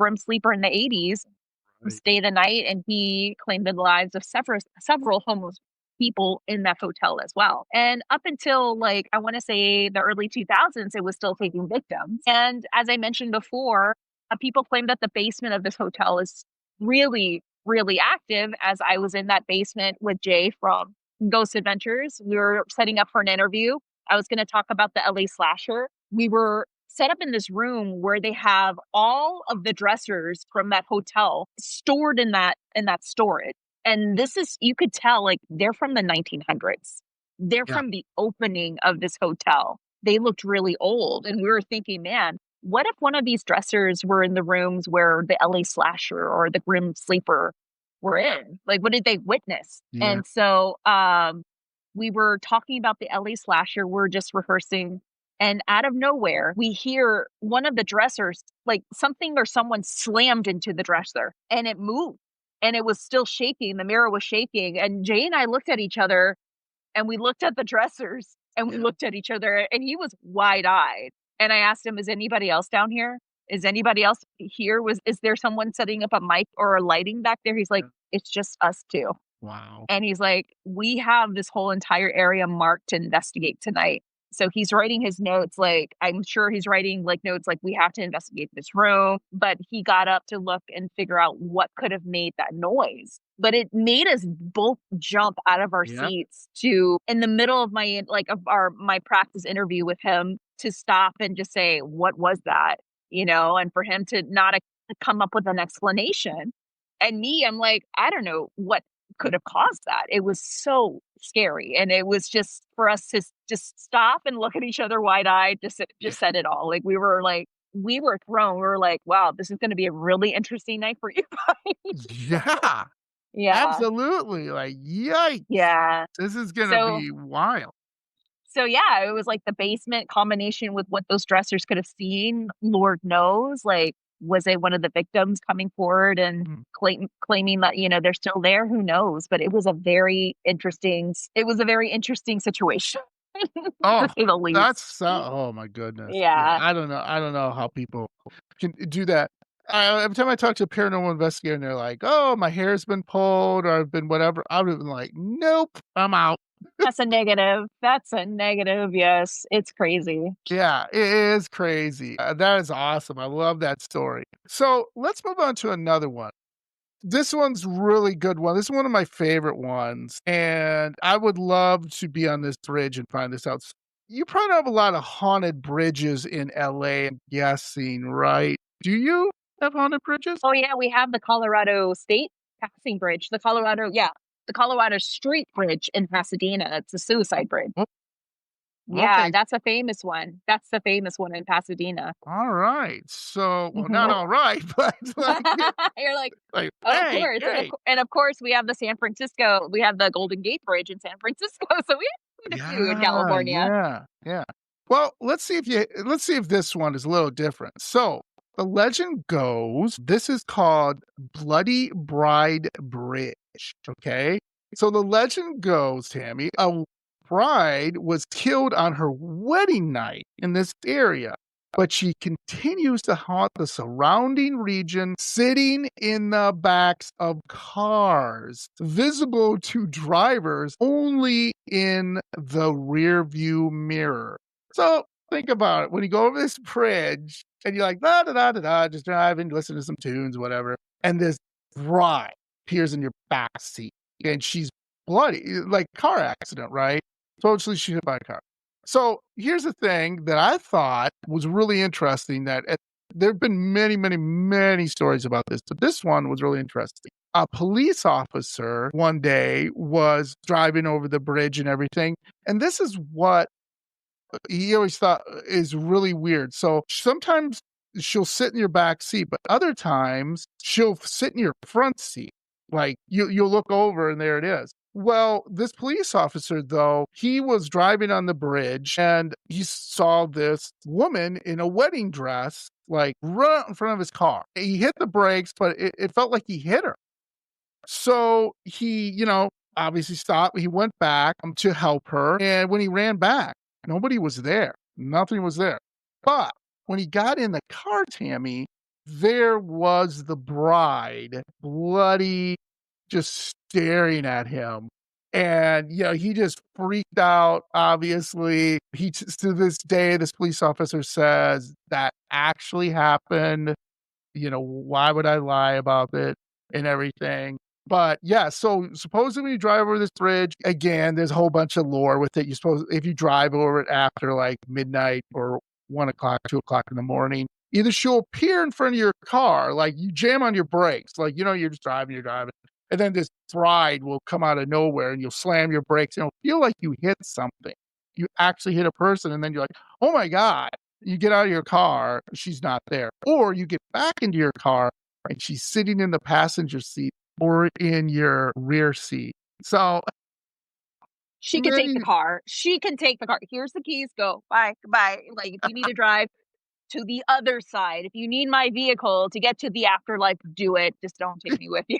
the 80s who stayed the night, and he claimed the lives of several homeless people in that hotel as well. And up until like I want to say the early 2000s, it was still taking victims. And as I mentioned before, people claim that the basement of this hotel is really, really active. As I was in that basement with Jay from Ghost Adventures, we were setting up for an interview. I was going to talk about the LA slasher. We were set up in this room where they have all of the dressers from that hotel stored in that storage. And this is, you could tell, like, they're from the 1900s. They're from the opening of this hotel. They looked really old. And we were thinking, man, what if one of these dressers were in the rooms where the LA slasher or the Grim Sleeper were in? Like, what did they witness? Yeah. And so we were talking about the LA slasher. We're just rehearsing. And out of nowhere, we hear one of the dressers, like something or someone slammed into the dresser and it moved and it was still shaking. The mirror was shaking. And Jay and I looked at each other and we looked at the dressers and we looked at each other and he was wide eyed. And I asked him, is anybody else down here? Is anybody else here? Is there someone setting up a mic or a lighting back there? He's like, it's just us two. Wow. And he's like, we have this whole entire area marked to investigate tonight. So he's writing his notes, like, I'm sure he's writing like notes like we have to investigate this room. But he got up to look and figure out what could have made that noise. But it made us both jump out of our seats to in the middle of my my practice interview with him to stop and just say, what was that? And for him to not come up with an explanation. And me, I'm like, I don't know what could have caused that. It was so scary. And it was just for us to just stop and look at each other wide-eyed, just said it all. Like we were thrown. We were like, wow, this is going to be a really interesting night for you guys. Yeah. Yeah. Absolutely. Like, yikes. Yeah. This is going to be wild. So yeah, it was like the basement combination with what those dressers could have seen. Lord knows, like, was it one of the victims coming forward and claiming that, they're still there? Who knows? But it was a very interesting situation. Oh, to say the least. that's oh my goodness. Yeah. I don't know how people can do that. Every time I talk to a paranormal investigator and they're like, "Oh, my hair's been pulled or I've been whatever," I would have been like, "Nope, I'm out." That's a negative. Yes, it's crazy. Yeah, it is crazy. That is awesome. I love that story. So let's move on to another one. This one's really good one. This is one of my favorite ones, and I would love to be on this bridge and find this out. You probably have a lot of haunted bridges in LA, I'm guessing, right? Do you? have haunted bridges? Oh yeah, we have the Colorado State Passing Bridge. The Colorado Street Bridge in Pasadena. It's a suicide bridge. Oh, Yeah, okay. that's a famous one. That's the famous one in Pasadena. All right. So, well, not Mhm. all right, but You're like, like, of hey, course, hey. and of course, we have the San Francisco. We have the Golden Gate Bridge in San Francisco. So we have quite a few in Yeah, California. yeah, yeah. Well, let's see if this one is a little different. So, the legend goes this is called Bloody Bride Bridge, okay? So the legend goes, Tammie, a bride was killed on her wedding night in this area, but she continues to haunt the surrounding region, sitting in the backs of cars, visible to drivers only in the rear view mirror. So think about it. When you go over this bridge and you're like, da da da da da, just driving, listen to some tunes, whatever, and this bride appears in your back seat and she's bloody, like car accident, right? Totally she hit by a car. So here's the thing that I thought was really interesting that there have been many, many, many stories about this, but this one was really interesting. A police officer one day was driving over the bridge and everything. And this is what he always thought is really weird. So sometimes she'll sit in your back seat, but other times she'll sit in your front seat. Like you'll look over and there it is. Well, this police officer, though, he was driving on the bridge and he saw this woman in a wedding dress, like right out in front of his car. He hit the brakes, but it felt like he hit her. So he, obviously stopped. He went back to help her. And when he ran back, nobody was there. Nothing was there. But when he got in the car, Tammie, there was the bride, bloody, just staring at him. And, he just freaked out, obviously. To this day, this police officer says that actually happened. Why would I lie about it and everything? But yeah, so supposedly when you drive over this bridge, again, there's a whole bunch of lore with it. You suppose if you drive over it after like midnight or 1 o'clock, 2 o'clock in the morning, either she'll appear in front of your car, like you jam on your brakes, like you're just you're driving, and then this bride will come out of nowhere and you'll slam your brakes and it'll feel like you hit something. You actually hit a person, and then you're like, oh my God. You get out of your car, she's not there. Or you get back into your car and she's sitting in the passenger seat or in your rear seat. So She can take the many car. She can take the car. Here's the keys. Go. Bye. Goodbye. Like if you need to drive to the other side, if you need my vehicle to get to the afterlife, do it. Just don't take me with you.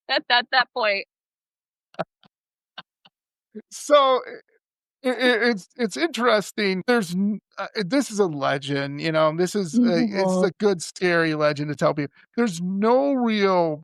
At that point. so it's interesting. This is a legend, it's a good scary legend to tell people. There's no real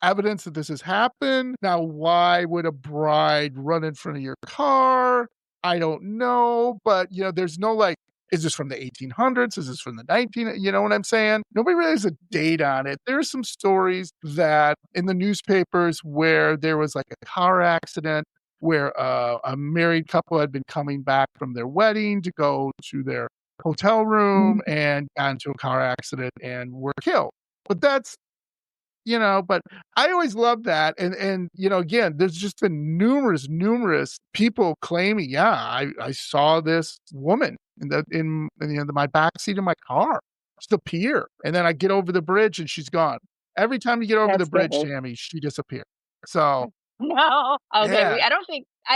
evidence that this has happened. Now, why would a bride run in front of your car? I don't know, but there's no like, is this from the 1800s? Is this from the 19? You know what I'm saying? Nobody really has a date on it. There's some stories that in the newspapers where there was like a car accident where a married couple had been coming back from their wedding to go to their hotel room and got into a car accident and were killed. But that's but I always love that. And again, there's just been numerous people claiming, yeah, I saw this woman in my back seat of my car just appear. And then I get over the bridge and she's gone. Every time you get over the That's bridge, scary. Tammie, she disappears. So No. Okay. yeah. I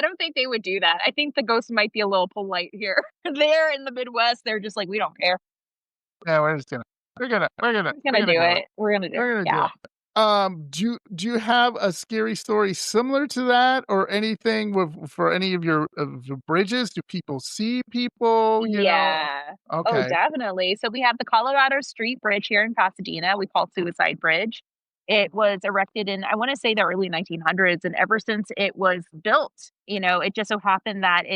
don't think they would do that. I think the ghosts might be a little polite here. There in the Midwest, they're just like, we don't care. Yeah, we're just gonna we're gonna we're gonna We're we're gonna gonna do go. it. We're gonna do it. We're gonna do Yeah. it. Do you have a scary story similar to that or anything for any of your bridges? Do people see people? Yeah. Oh, Okay. definitely. So we have the Colorado Street Bridge here in Pasadena. We call it Suicide Bridge. It was erected in, I want to say the early 1900s. And ever since it was built, it just so happened that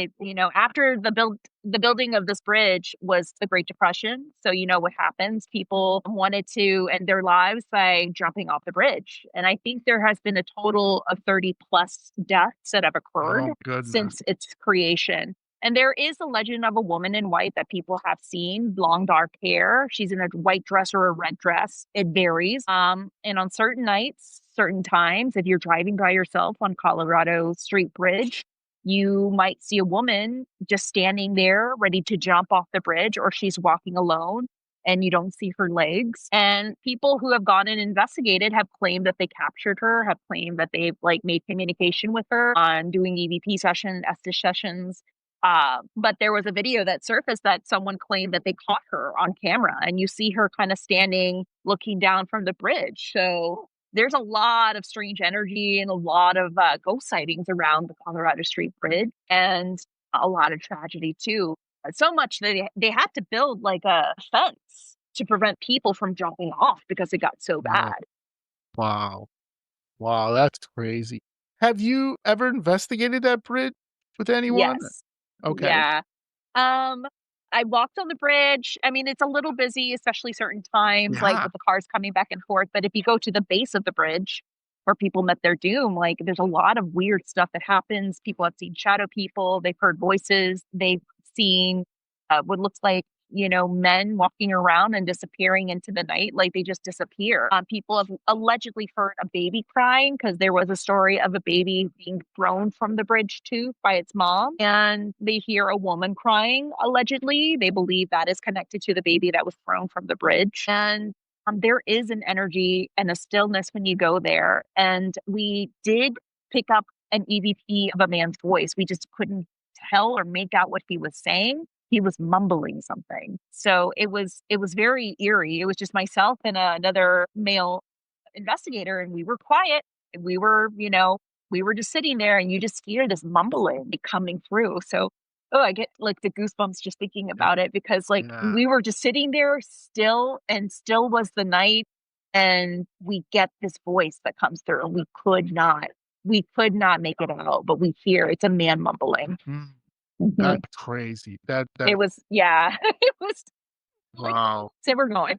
after the building of this bridge was the Great Depression. So you know what happens? People wanted to end their lives by jumping off the bridge. And I think there has been a total of 30 plus deaths that have occurred Oh goodness. since its creation. And there is a legend of a woman in white that people have seen, long dark hair. She's in a white dress or a red dress. It varies. And on certain nights, certain times, if you're driving by yourself on Colorado Street Bridge, you might see a woman just standing there ready to jump off the bridge, or she's walking alone and you don't see her legs. And people who have gone and investigated have claimed that they captured her, have claimed that they've like made communication with her on doing EVP sessions, Estes sessions. But there was a video that surfaced that someone claimed that they caught her on camera, and you see her kind of standing, looking down from the bridge. So there's a lot of strange energy and a lot of ghost sightings around the Colorado Street Bridge, and a lot of tragedy too. So much that they had to build like a fence to prevent people from jumping off because it got so Wow. bad. Wow, that's crazy. Have you ever investigated that bridge with anyone? Yes. Okay. Yeah. Um, I walked on the bridge. I mean, it's a little busy, especially certain times, like Yeah. with the cars coming back and forth. But if you go to the base of the bridge where people met their doom, like there's a lot of weird stuff that happens. People have seen shadow people. They've heard voices. They've seen what looks like, men walking around and disappearing into the night, like they just disappear. People have allegedly heard a baby crying because there was a story of a baby being thrown from the bridge too by its mom, and they hear a woman crying. Allegedly, they believe that is connected to the baby that was thrown from the bridge. And there is an energy and a stillness when you go there. And we did pick up an EVP of a man's voice. We just couldn't tell or make out what he was saying. He was mumbling something. So it was very eerie. It was just myself and another male investigator, and we were quiet. We were, we were just sitting there, and you just hear this mumbling coming through. So, I get like the goosebumps just thinking about it, because like Yeah. we were just sitting there still, and still was the night, and we get this voice that comes through, and we could not make it out, but we hear it's a man mumbling. Mhm. Mhm. That's crazy. That It was, yeah, it was like, wow. so we're going.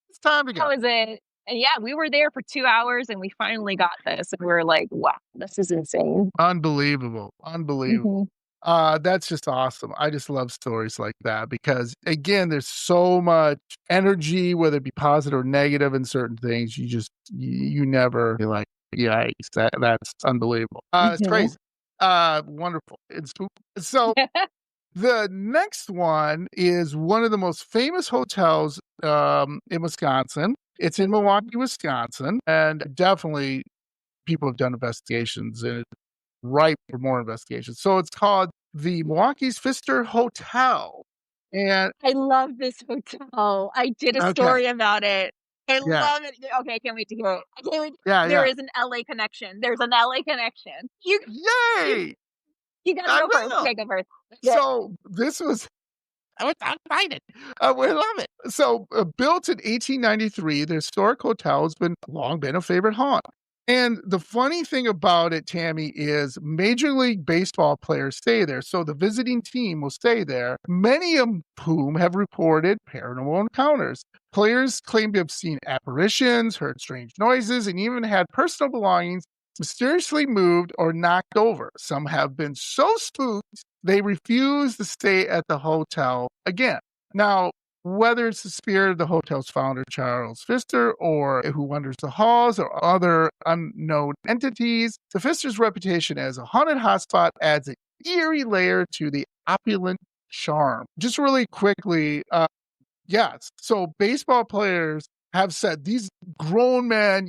It's time to That go. was it. And yeah, we were there for 2 hours, and we finally got this. And we were like, wow, this is insane. Unbelievable. Mhm. That's just awesome. I just love stories like that because again, there's so much energy, whether it be positive or negative in certain things. You never be like, yikes, that's unbelievable. It's Mhm. crazy. Wonderful. So the next one is one of the most famous hotels in Wisconsin. It's in Milwaukee, Wisconsin, and definitely people have done investigations and it's ripe for more investigations. So it's called the Milwaukee's Pfister Hotel. And I love this hotel. I did a okay, story about it. I yeah, love it. Okay, I can't wait to hear it. I can't wait. yeah, There yeah. is an LA connection. There's an LA connection. You Yay! you gotta I go first. will. Okay, go first. Yeah. So this was I'm excited. We love it. So, built in 1893, the historic hotel has long been a favorite haunt. And the funny thing about it, Tammie, is Major League Baseball players stay there. So the visiting team will stay there, many of whom have reported paranormal encounters. Players claim to have seen apparitions, heard strange noises, and even had personal belongings mysteriously moved or knocked over. Some have been so spooked they refuse to stay at the hotel again. Now, whether it's the spirit of the hotel's founder, Charles Pfister, or who wanders the halls or other unknown entities, the Pfister's reputation as a haunted hotspot adds an eerie layer to the opulent charm. Just really quickly, yes. So baseball players have said these grown men,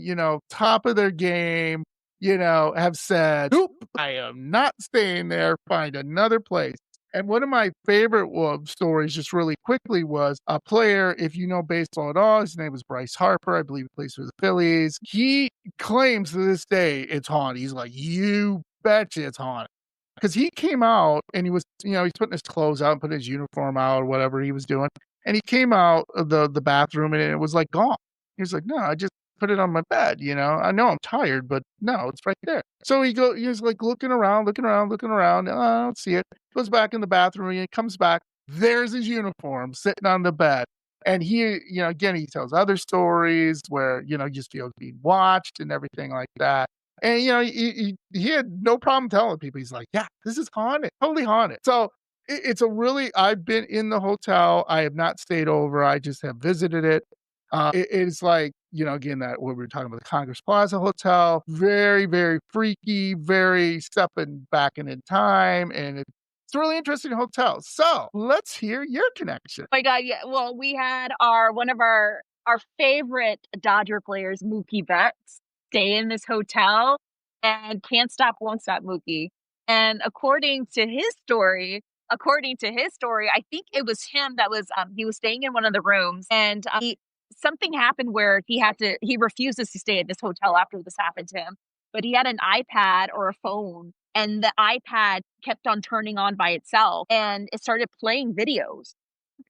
top of their game, have said, nope, I am not staying there. Find another place. And one of my favorite stories, just really quickly, was a player, if you know baseball at all, his name was Bryce Harper. I believe he plays for the Phillies. He claims to this day it's haunted. He's like, you betcha it's haunted. Because he came out and he was, he's putting his clothes out and putting his uniform out or whatever he was doing. And he came out of the bathroom and it was like gone. He was like, no, I just put it on my bed. I know I'm tired, but no, it's right there. So he was like looking around. I don't see it. Goes back in the bathroom and he comes back. There's his uniform sitting on the bed. And he, again, he tells other stories where, he just feels being watched and everything like that. And, he had no problem telling people. He's like, "Yeah, this is haunted, totally haunted." So, it's a really I've been in the hotel. I have not stayed over. I just have visited it. It's like, again, that what we were talking about, the Congress Plaza Hotel, very, very freaky, very stepping back in time, and it's a really interesting hotel. So, let's hear your connection. Oh my God, yeah. Well, we had one of our favorite Dodger players, Mookie Betts, stay in this hotel, and can't stop, won't stop Mookie. And according to his story, I think it was him that was he was staying in one of the rooms, and something happened where he refuses to stay at this hotel after this happened to him. But he had an iPad or a phone, and the iPad kept on turning on by itself, and it started playing videos.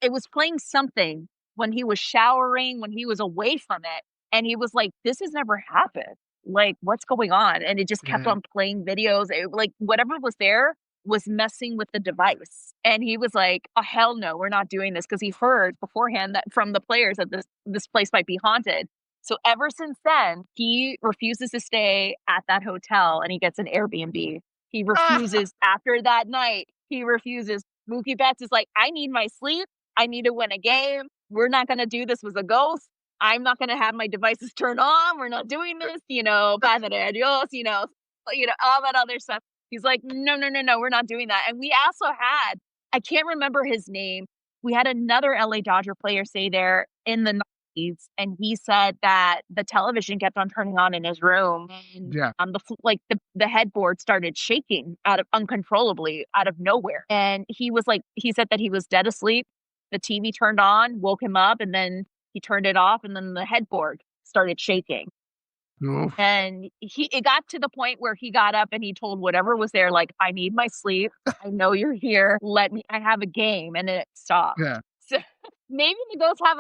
It was playing something when he was showering, when he was away from it, and he was like, "This has never happened. Like, what's going on?" And it just kept on playing videos. Like, whatever was there was messing with the device. And he was like, "Oh, hell no, we're not doing this," because he heard beforehand that from the players that this place might be haunted. So ever since then, he refuses to stay at that hotel, and he gets an Airbnb. He refuses after that night. He refuses. Mookie Betts is like, "I need my sleep. I need to win a game. We're not going to do this with a ghost. I'm not going to have my devices turned on. We're not doing this, Padre de Dios, all that other stuff." He's like, "No, no, no, no, we're not doing that." And we also had, I can't remember his name. We had another LA Dodger player stay there in the 90s, and he said that the television kept on turning on in his room. And the headboard started shaking uncontrollably out of nowhere. And he said that he was dead asleep. The TV turned on, woke him up, and then he turned it off, and then the headboard started shaking. Oof. And it got to the point where he got up and he told whatever was there, like, "I need my sleep. I know you're here. I have a game," and then it stopped. Yeah. So maybe the ghosts have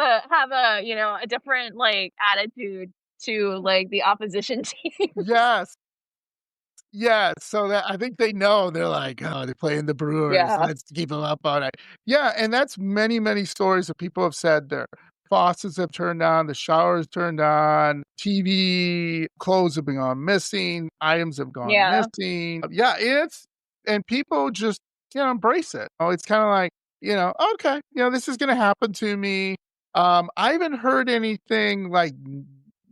a different attitude to like the opposition team. Yes. Yeah, so that I think they know, they're like, "Oh, they're playing the Brewers, Yeah. let's keep them up on it." Yeah, and that's many, many stories that people have said their faucets have turned on, the showers turned on, TV, clothes have been gone missing, items have gone Yeah. missing. Yeah, and people just, embrace it. Oh, it's kinda like, "Okay, this is gonna happen to me." I haven't heard anything like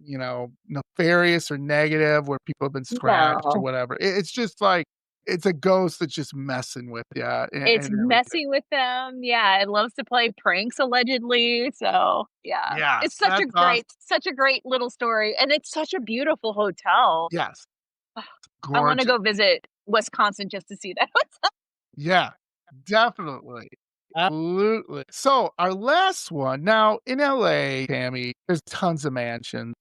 nefarious or negative where people have been scratched or whatever. It's just like, it's a ghost that's just messing with you It's and everything. messing with them. Yeah, it loves to play pranks allegedly. So yeah. Yes, It's such that's awesome. such a great little story. And it's such a beautiful hotel. Yes. I want to Gorgeous. go visit Wisconsin just to see that hotel. Yeah, definitely. Absolutely. So our last one, now in LA, Tammie, there's tons of mansions.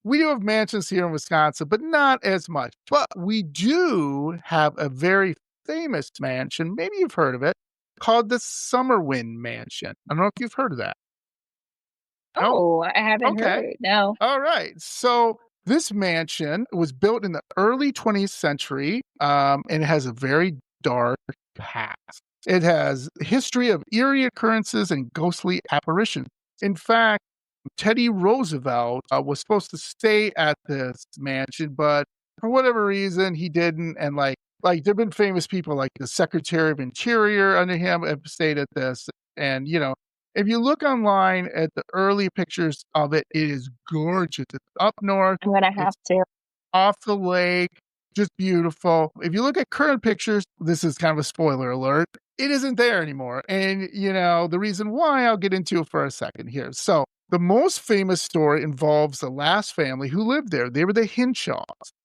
We do have mansions here in Wisconsin, but not as much. But we do have a very famous mansion, maybe you've heard of it, called the Summerwind Mansion. I don't know if you've heard of that. No? Oh, I haven't Okay. heard. No. All right. So this mansion was built in the early 20th century, and it has a very dark past. It has a history of eerie occurrences and ghostly apparitions. In fact, Teddy Roosevelt was supposed to stay at this mansion, but for whatever reason, he didn't. And there've been famous people like the Secretary of Interior under him have stayed at this. And if you look online at the early pictures of it, it is gorgeous. It's up north. I'm gonna have to. Off the lake, just beautiful. If you look at current pictures, this is kind of a spoiler alert. It isn't there anymore. And, the reason why, I'll get into it for a second here. So the most famous story involves the last family who lived there. They were the Hinshaws.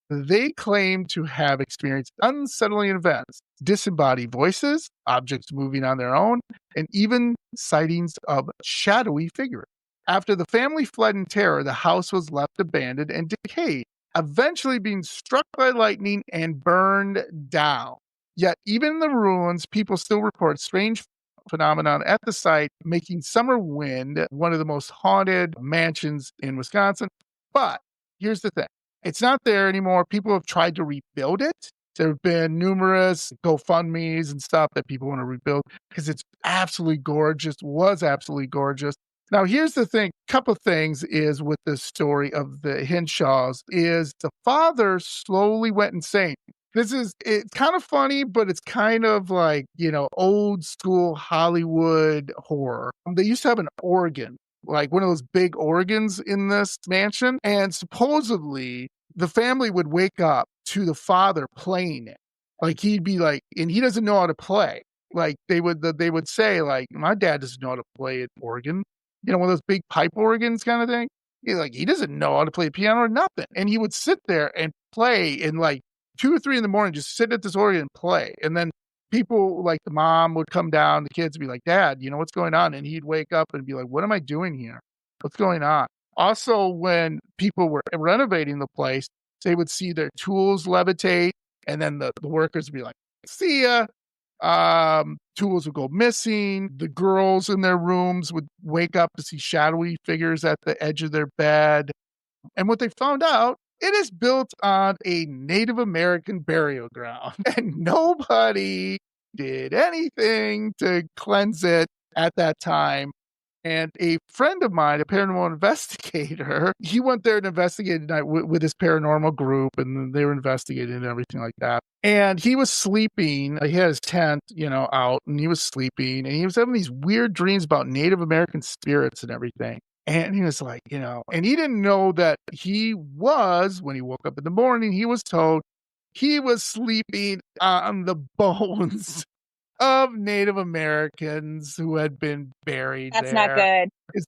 They claim to have experienced unsettling events, disembodied voices, objects moving on their own, and even sightings of shadowy figures. After the family fled in terror, the house was left abandoned and decayed, eventually being struck by lightning and burned down. Yet, even in the ruins, people still report strange phenomenon at the site, making Summerwind one of the most haunted mansions in Wisconsin. But here's the thing. It's not there anymore. People have tried to rebuild it. There have been numerous GoFundMes and stuff that people want to rebuild because it's absolutely gorgeous, was absolutely gorgeous. Now, here's the thing. Couple things is with this story of the Henshaws is the father slowly went insane. It's kind of funny, but it's kind of like, old school Hollywood horror. They used to have an organ, like one of those big organs in this mansion. And supposedly the family would wake up to the father playing it. Like he'd be like, and he doesn't know how to play. Like they would say like, my dad doesn't know how to play an organ. One of those big pipe organs kind of thing. He doesn't know how to play piano or nothing. And he would sit there and play in like 2 or 3 in the morning, just sit at this organ and play. And then people like the mom would come down, the kids would be like, Dad, what's going on? And he'd wake up and be like, what am I doing here? What's going on? Also, when people were renovating the place, they would see their tools levitate. And then the workers would be like, see ya. Tools would go missing. The girls in their rooms would wake up to see shadowy figures at the edge of their bed. And what they found out, it is built on a Native American burial ground. And nobody did anything to cleanse it at that time. And a friend of mine, a paranormal investigator, he went there and investigated with his paranormal group, and they were investigating and everything like that. And he was sleeping. He had his tent, out, and he was sleeping, and he was having these weird dreams about Native American spirits and everything. And he was like, and he didn't know that when he woke up in the morning, he was told he was sleeping on the bones of Native Americans who had been buried That's there. not good. His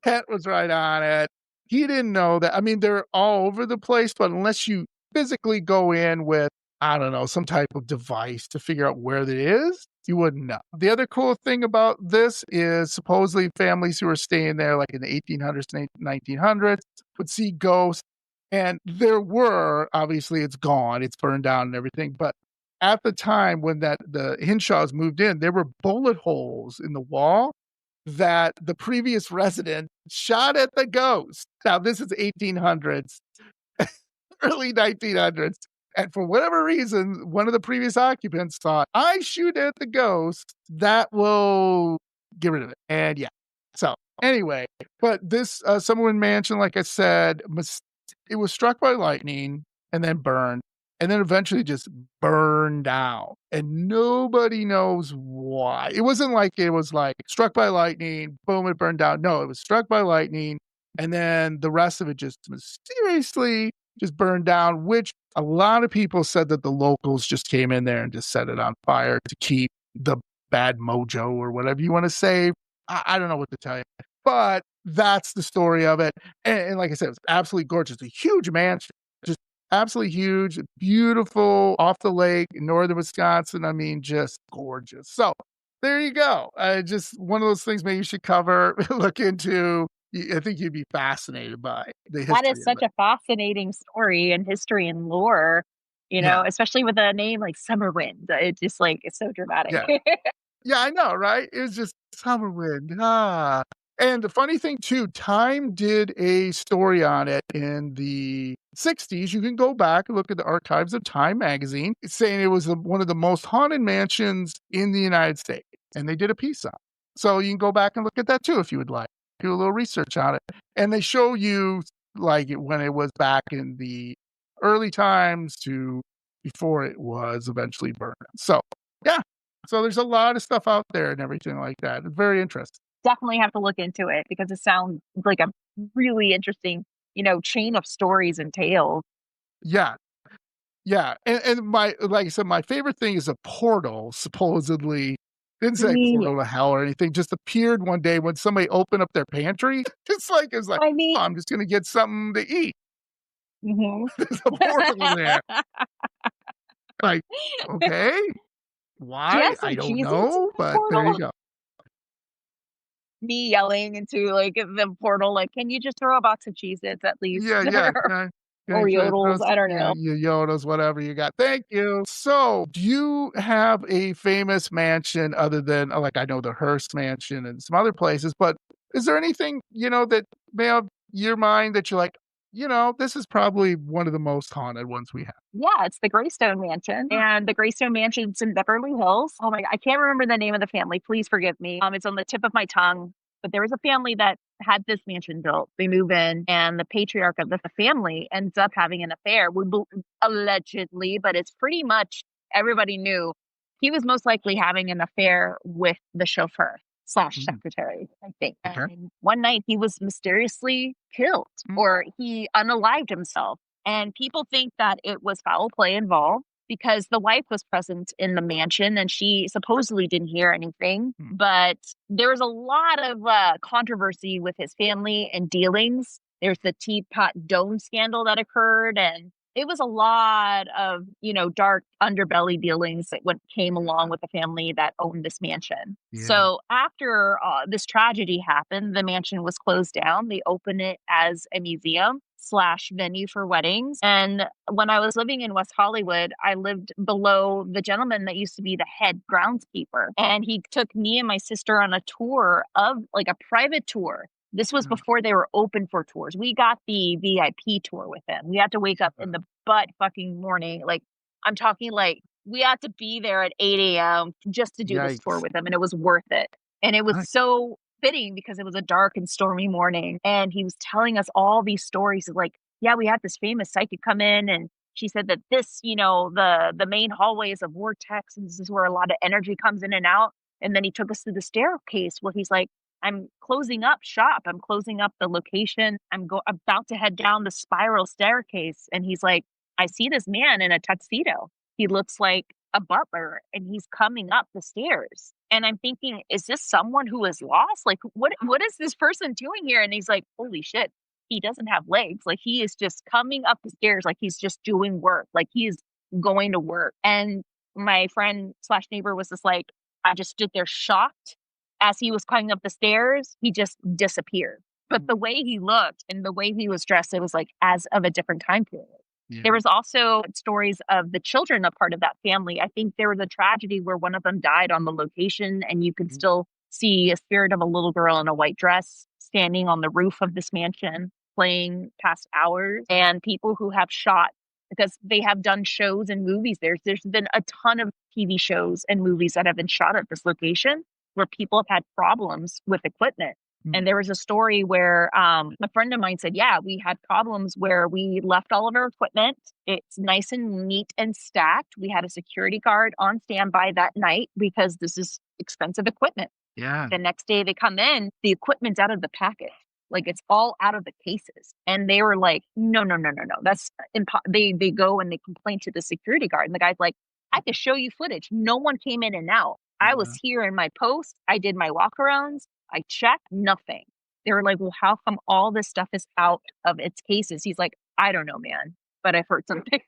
tent was right on it. He didn't know that. I mean, they're all over the place, but unless you physically go in with, I don't know, some type of device to figure out where it is, you wouldn't know. The other cool thing about this is supposedly families who were staying there like in the 1800s and 1900s would see ghosts. And there were, obviously it's gone, it's burned down and everything, but at the time when the Henshaws moved in, there were bullet holes in the wall that the previous resident shot at the ghost. Now, this is 1800s, early 1900s. And for whatever reason, one of the previous occupants thought, I shoot at the ghost, that will get rid of it. And yeah. So anyway, but this Summerlin Mansion, like I said, it was struck by lightning and then burned. And then eventually just burned down. And nobody knows why. It wasn't like it was like struck by lightning, boom, it burned down. No, it was struck by lightning. And then the rest of it just mysteriously just burned down, which a lot of people said that the locals just came in there and just set it on fire to keep the bad mojo or whatever you want to say. I don't know what to tell you. But that's the story of it. And like I said, it was absolutely gorgeous. A huge mansion. Absolutely huge, beautiful, off the lake in northern Wisconsin. I mean, just gorgeous. So there you go. Just one of those things maybe you should cover, look into. I think you'd be fascinated by the history. That is such a fascinating story and history and lore, especially with a name like Summerwind. It's just like, it's so dramatic. Yeah. Yeah, I know, right? It was just Summerwind. And the funny thing too, Time did a story on it in the 60s. You can go back and look at the archives of Time magazine. It's saying it was one of the most haunted mansions in the United States. And they did a piece on it. So you can go back and look at that too if you would like. Do a little research on it. And they show you like when it was back in the early times to before it was eventually burned. So yeah. So there's a lot of stuff out there and everything like that. It's very interesting. Definitely have to look into it because it sounds like a really interesting, chain of stories and tales. Yeah. Yeah. And like I said, my favorite thing is a portal, supposedly. Didn't say portal to hell or anything, just appeared one day when somebody opened up their pantry. It's like, I mean, I'm just going to get something to eat. Mm-hmm. There's a portal in there. Like, okay. Why? I don't know, but there you go. Me yelling into like the portal, like, can you just throw a box of Cheez-Its at least? Yeah. Or yodels, I don't know. Yodels, whatever you got. Thank you. So, do you have a famous mansion other than, like, I know the Hearst Mansion and some other places, but is there anything, that may have your mind that you're like, this is probably one of the most haunted ones we have? Yeah, it's the Greystone Mansion. And the Greystone Mansion's in Beverly Hills. Oh my God, I can't remember the name of the family. Please forgive me. It's on the tip of my tongue. But there was a family that had this mansion built. They move in, and the patriarch of the family ends up having an affair, allegedly, but it's pretty much everybody knew he was most likely having an affair with the chauffeur slash secretary, I think. Okay. And one night he was mysteriously killed, or he unalived himself. And people think that it was foul play involved because the wife was present in the mansion and she supposedly didn't hear anything. But there was a lot of controversy with his family and dealings. There's the teapot dome scandal that occurred, and it was a lot of, dark underbelly dealings that came along with the family that owned this mansion. Yeah. So after this tragedy happened, the mansion was closed down. They opened it as a museum / venue for weddings. And when I was living in West Hollywood, I lived below the gentleman that used to be the head groundskeeper. And he took me and my sister on a tour of like a private tour. This was before they were open for tours. We got the VIP tour with them. We had to wake up in the butt fucking morning. Like, I'm talking like we had to be there at 8 a.m. just to do this tour with them. And it was worth it. And it was so fitting because it was a dark and stormy morning. And he was telling us all these stories of like, yeah, we had this famous psychic come in and she said that this, the main hallway is a vortex and this is where a lot of energy comes in and out. And then he took us to the staircase where he's like, I'm closing up shop. I'm closing up the location. I'm about to head down the spiral staircase. And he's like, I see this man in a tuxedo. He looks like a butler and he's coming up the stairs. And I'm thinking, is this someone who is lost? Like, what is this person doing here? And he's like, holy shit, he doesn't have legs. Like, he is just coming up the stairs. Like, he's just doing work. Like, he's going to work. And my friend / neighbor was just like, I just stood there shocked. As he was coming up the stairs, he just disappeared. But the way he looked and the way he was dressed, it was like as of a different time period. Yeah. There was also stories of the children, a part of that family. I think there was a tragedy where one of them died on the location, and you can still see a spirit of a little girl in a white dress standing on the roof of this mansion, playing past hours. And people who have shot, because they have done shows and movies there. There's been a ton of TV shows and movies that have been shot at this location, where people have had problems with equipment. And there was a story where a friend of mine said, yeah, we had problems where we left all of our equipment. It's nice and neat and stacked. We had a security guard on standby that night because this is expensive equipment. Yeah. The next day they come in, the equipment's out of the package. Like, it's all out of the cases. And they were like, no. That's they go and they complain to the security guard. And the guy's like, I can show you footage. No one came in and out. I was here in my post. I did my walkarounds. I checked, nothing. They were like, well, how come all this stuff is out of its cases? He's like, I don't know, man, but I've heard something.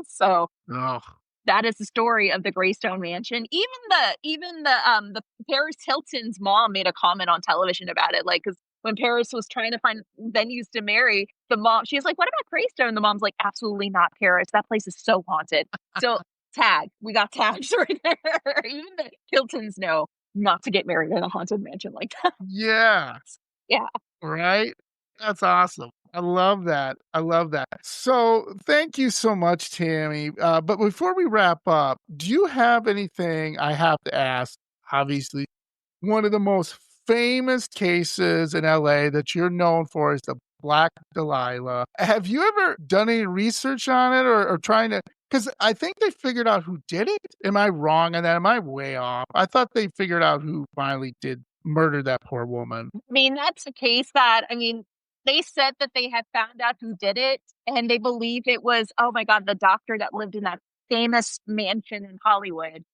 So that is the story of the Greystone Mansion. Even the Paris Hilton's mom made a comment on television about it. Like, because when Paris was trying to find venues to marry, the mom, she's like, what about Greystone? The mom's like, absolutely not, Paris. That place is so haunted. So we got tags right there. Even the Hiltons know not to get married in a haunted mansion like that. Yeah. Yeah. Right? That's awesome. I love that. So thank you so much, Tammie. But before we wrap up, do you have anything I have to ask? Obviously, one of the most famous cases in LA that you're known for is the Black Delilah. Have you ever done any research on it or trying to? Because I think they figured out who did it. Am I wrong on that? Am I way off? I thought they figured out who finally did murder that poor woman. I mean, that's a case that, they said that they had found out who did it, and they believe it was, oh my God, the doctor that lived in that famous mansion in Hollywood.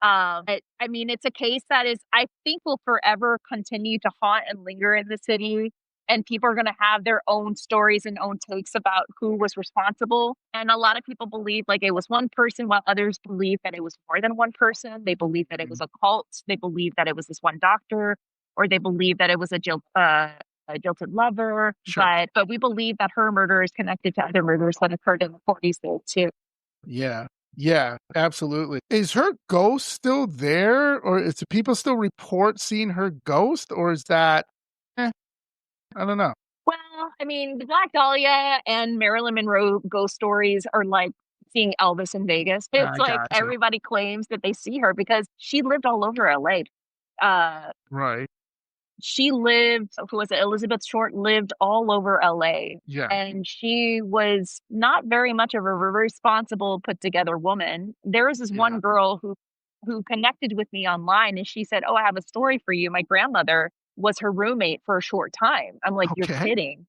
It's a case that is, I think, will forever continue to haunt and linger in the city. And people are going to have their own stories and own takes about who was responsible. And a lot of people believe like it was one person, while others believe that it was more than one person. They believe that it was a cult. They believe that it was this one doctor, or they believe that it was a jilted lover. Sure. But we believe that her murder is connected to other murders that occurred in the 40s there too. Yeah, absolutely. Is her ghost still there, or do people still report seeing her ghost, or is that? I don't know. Well, the Black Dahlia and Marilyn Monroe ghost stories are like seeing Elvis in Vegas. It's like everybody claims that they see her because she lived all over LA. Right. she lived, who was it? Elizabeth Short lived all over LA. Yeah. And she was not very much of a responsible, put together woman. There was this one girl who connected with me online, and she said, "Oh, I have a story for you. My grandmother was her roommate for a short time." I'm like, "You're Okay. kidding."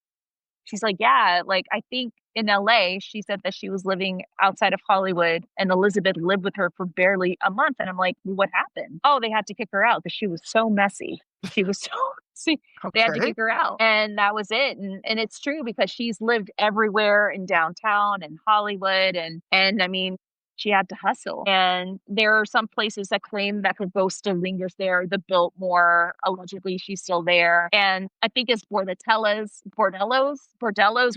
She's like, "Yeah, like I think in LA, she said that she was living outside of Hollywood and Elizabeth lived with her for barely a month." And I'm like, well, "What happened?" "Oh, they had to kick her out because she was so messy. She was so messy. They had to Okay. kick her out." And that was it. And it's true because she's lived everywhere in downtown and Hollywood. And I mean, she had to hustle. And there are some places that claim that her ghost still lingers there. The Biltmore, allegedly, she's still there. And I think it's Bordellos,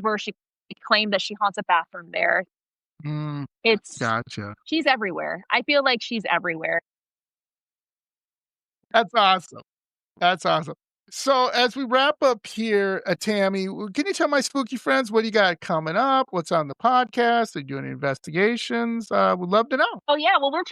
where she claimed that she haunts a bathroom there. Gotcha. She's everywhere. I feel like she's everywhere. That's awesome. That's awesome. So as we wrap up here, Tammie, can you tell my spooky friends what you got coming up? What's on the podcast? Are you doing investigations? Would love to know. Oh yeah, well we're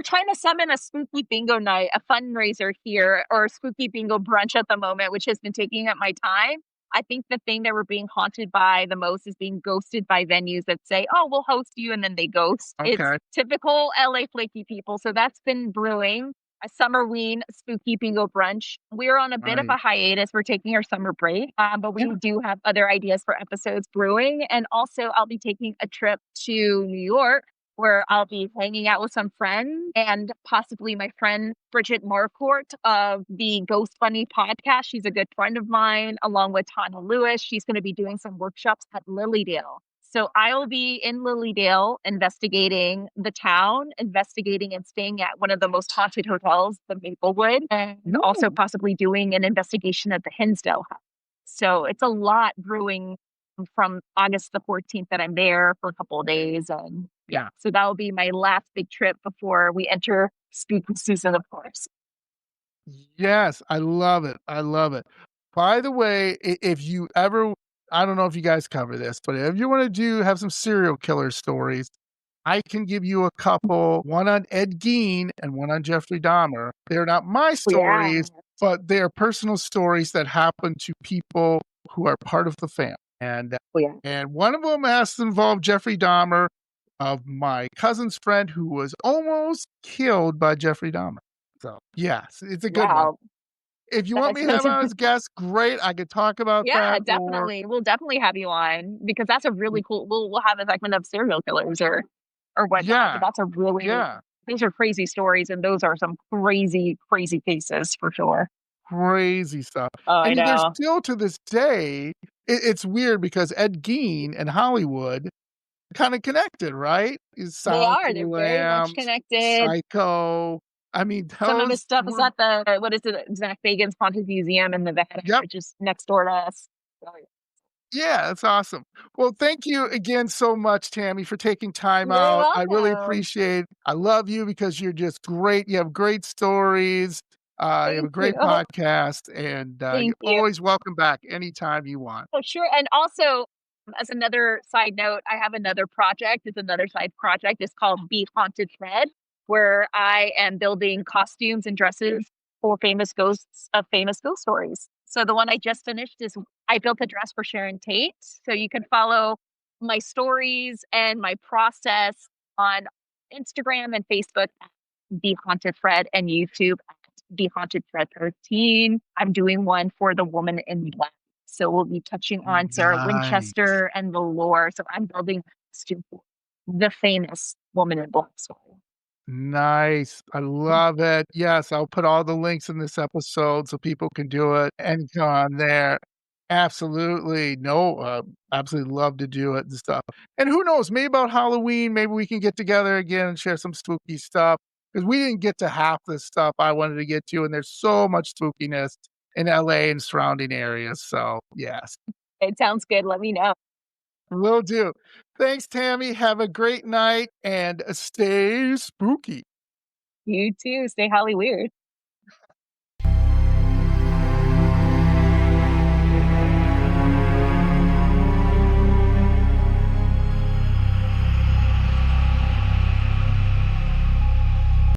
trying to summon a spooky bingo night, a fundraiser here, or a spooky bingo brunch at the moment, which has been taking up my time. I think the thing that we're being haunted by the most is being ghosted by venues that say, "Oh, we'll host you," and then they ghost. It's Okay. typical LA flaky people. So that's been brewing. A summerween spooky bingo brunch. We're on a bit of a Nice. hiatus. We're taking our summer break, but we Yeah. do have other ideas for episodes brewing. And also, I'll be taking a trip to New York where I'll be hanging out with some friends and possibly my friend Bridget Marcourt of the Ghost Bunny podcast. She's a good friend of mine, along with Tana Lewis. She's going to be doing some workshops at Lilydale. So I'll be in Lilydale investigating the town, investigating and staying at one of the most haunted hotels, the Maplewood, and also possibly doing an investigation at the Hinsdale House. So it's a lot brewing from August the 14th that I'm there for a couple of days. And yeah, so that will be my last big trip before we enter spooky season, of course. Yes, I love it. I love it. By the way, if you ever, I don't know if you guys cover this, but if you want to have some serial killer stories, I can give you a couple, one on Ed Gein and one on Jeffrey Dahmer. They're not my stories, but they're personal stories that happen to people who are part of the family. And one of them has to involve Jeffrey Dahmer, of my cousin's friend who was almost killed by Jeffrey Dahmer. So, yes, it's a good one. If you want me to have on as a guest, great. I could talk about that. Yeah, definitely. We'll definitely have you on because that's a really cool. We'll have a segment of serial killers or whatnot. Yeah. But that's a really these are crazy stories, and those are some crazy, crazy cases for sure. Crazy stuff. Oh, I And there's know. still to this day, it's weird because Ed Gein and Hollywood kind of connected, right? Is They Silence are. of the They're very much Lambs, connected. Psycho. I mean, Some of his those stuff is at the what is it? Zach Bagans Haunted Museum in Nevada, which is next door to us. Yeah, that's awesome. Well, thank you again so much, Tammie, for taking time You're out. I really welcome. appreciate it. I love you because you're just great. You have great stories. You have a great podcast, and you're always welcome back anytime you want. Oh, sure. And also, as another side note, I have another project. It's another side project. It's called Be Haunted Thread, where I am building costumes and dresses for famous ghosts of famous ghost stories. So the one I just finished is I built a dress for Sharon Tate. So you can follow my stories and my process on Instagram and Facebook at Be Haunted Thread and YouTube at Be Haunted Thread 13. I'm doing one for the Woman in Black. So we'll be touching on Sarah Winchester and the lore. So I'm building the famous Woman in Black story. Nice. I love it. Yes, I'll put all the links in this episode so people can do it and go on there. Absolutely. No, absolutely love to do it and stuff. And who knows, maybe about Halloween, maybe we can get together again and share some spooky stuff because we didn't get to half the stuff I wanted to get to. And there's so much spookiness in LA and surrounding areas. So, yes. It sounds good. Let me know. Will do. Thanks, Tammie. Have a great night and stay spooky. You too. Stay Hollyweird.